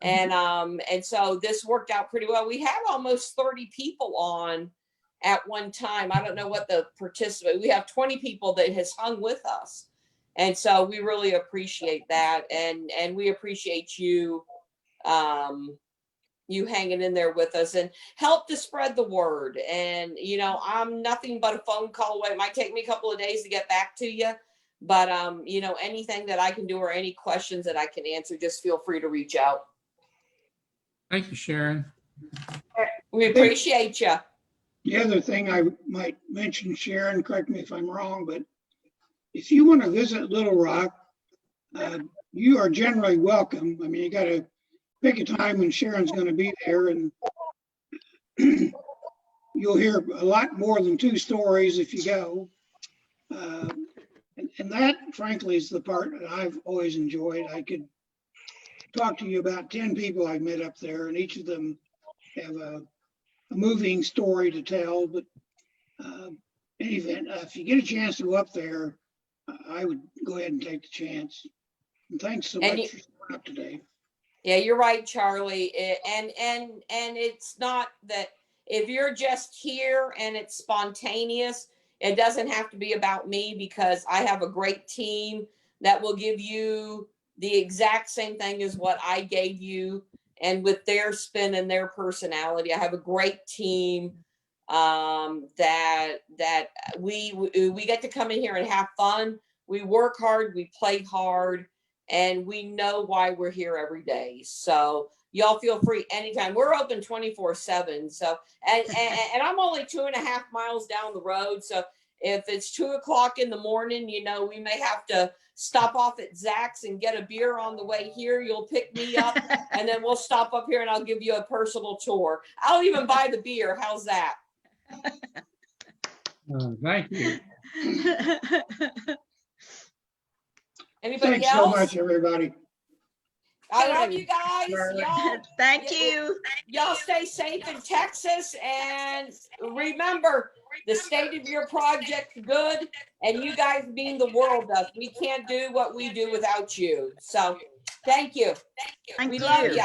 And so this worked out pretty well. We had almost 30 people on at one time. I don't know what the participant, we have 20 people that has hung with us. And so we really appreciate that. And we appreciate you, you hanging in there with us and help to spread the word. And, you know, I'm nothing but a phone call away. It might take me a couple of days to get back to you, but, you know, anything that I can do or any questions that I can answer, just feel free to reach out. Thank you, Sharon. We appreciate you. The other thing I might mention, Sharon, correct me if I'm wrong, but if you want to visit Little Rock, you are generally welcome. I mean, you got to pick a time when Sharon's going to be there, and you'll hear a lot more than 2 stories if you go. And And that frankly is the part that I've always enjoyed. I could talk to you about 10 people I've met up there, and each of them have a moving story to tell. But in any event, if you get a chance to go up there, I would go ahead and take the chance. And thanks so much for showing up today. Yeah, you're right, Charlie. And it's not that if you're just here and it's spontaneous, it doesn't have to be about me, because I have a great team that will give you the exact same thing as what I gave you, and with their spin and their personality. I have a great team that we get to come in here and have fun. We work hard, we play hard, and we know why we're here every day. So y'all feel free anytime. We're open 24/7. So, and I'm only 2.5 miles down the road. So if it's 2 o'clock in the morning, you know, we may have to stop off at Zach's and get a beer on the way here. You'll pick me up and then we'll stop up here and I'll give you a personal tour. I'll even buy the beer. How's that? Thank you. Anybody Thanks else? so much, everybody. I love you guys. Y'all, Thank you. Y'all stay safe in Texas, and remember, the state of your project good, and you guys mean the world to us. We can't do what we do without you. So thank you. Thank we you. love you.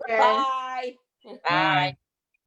Bye. Bye.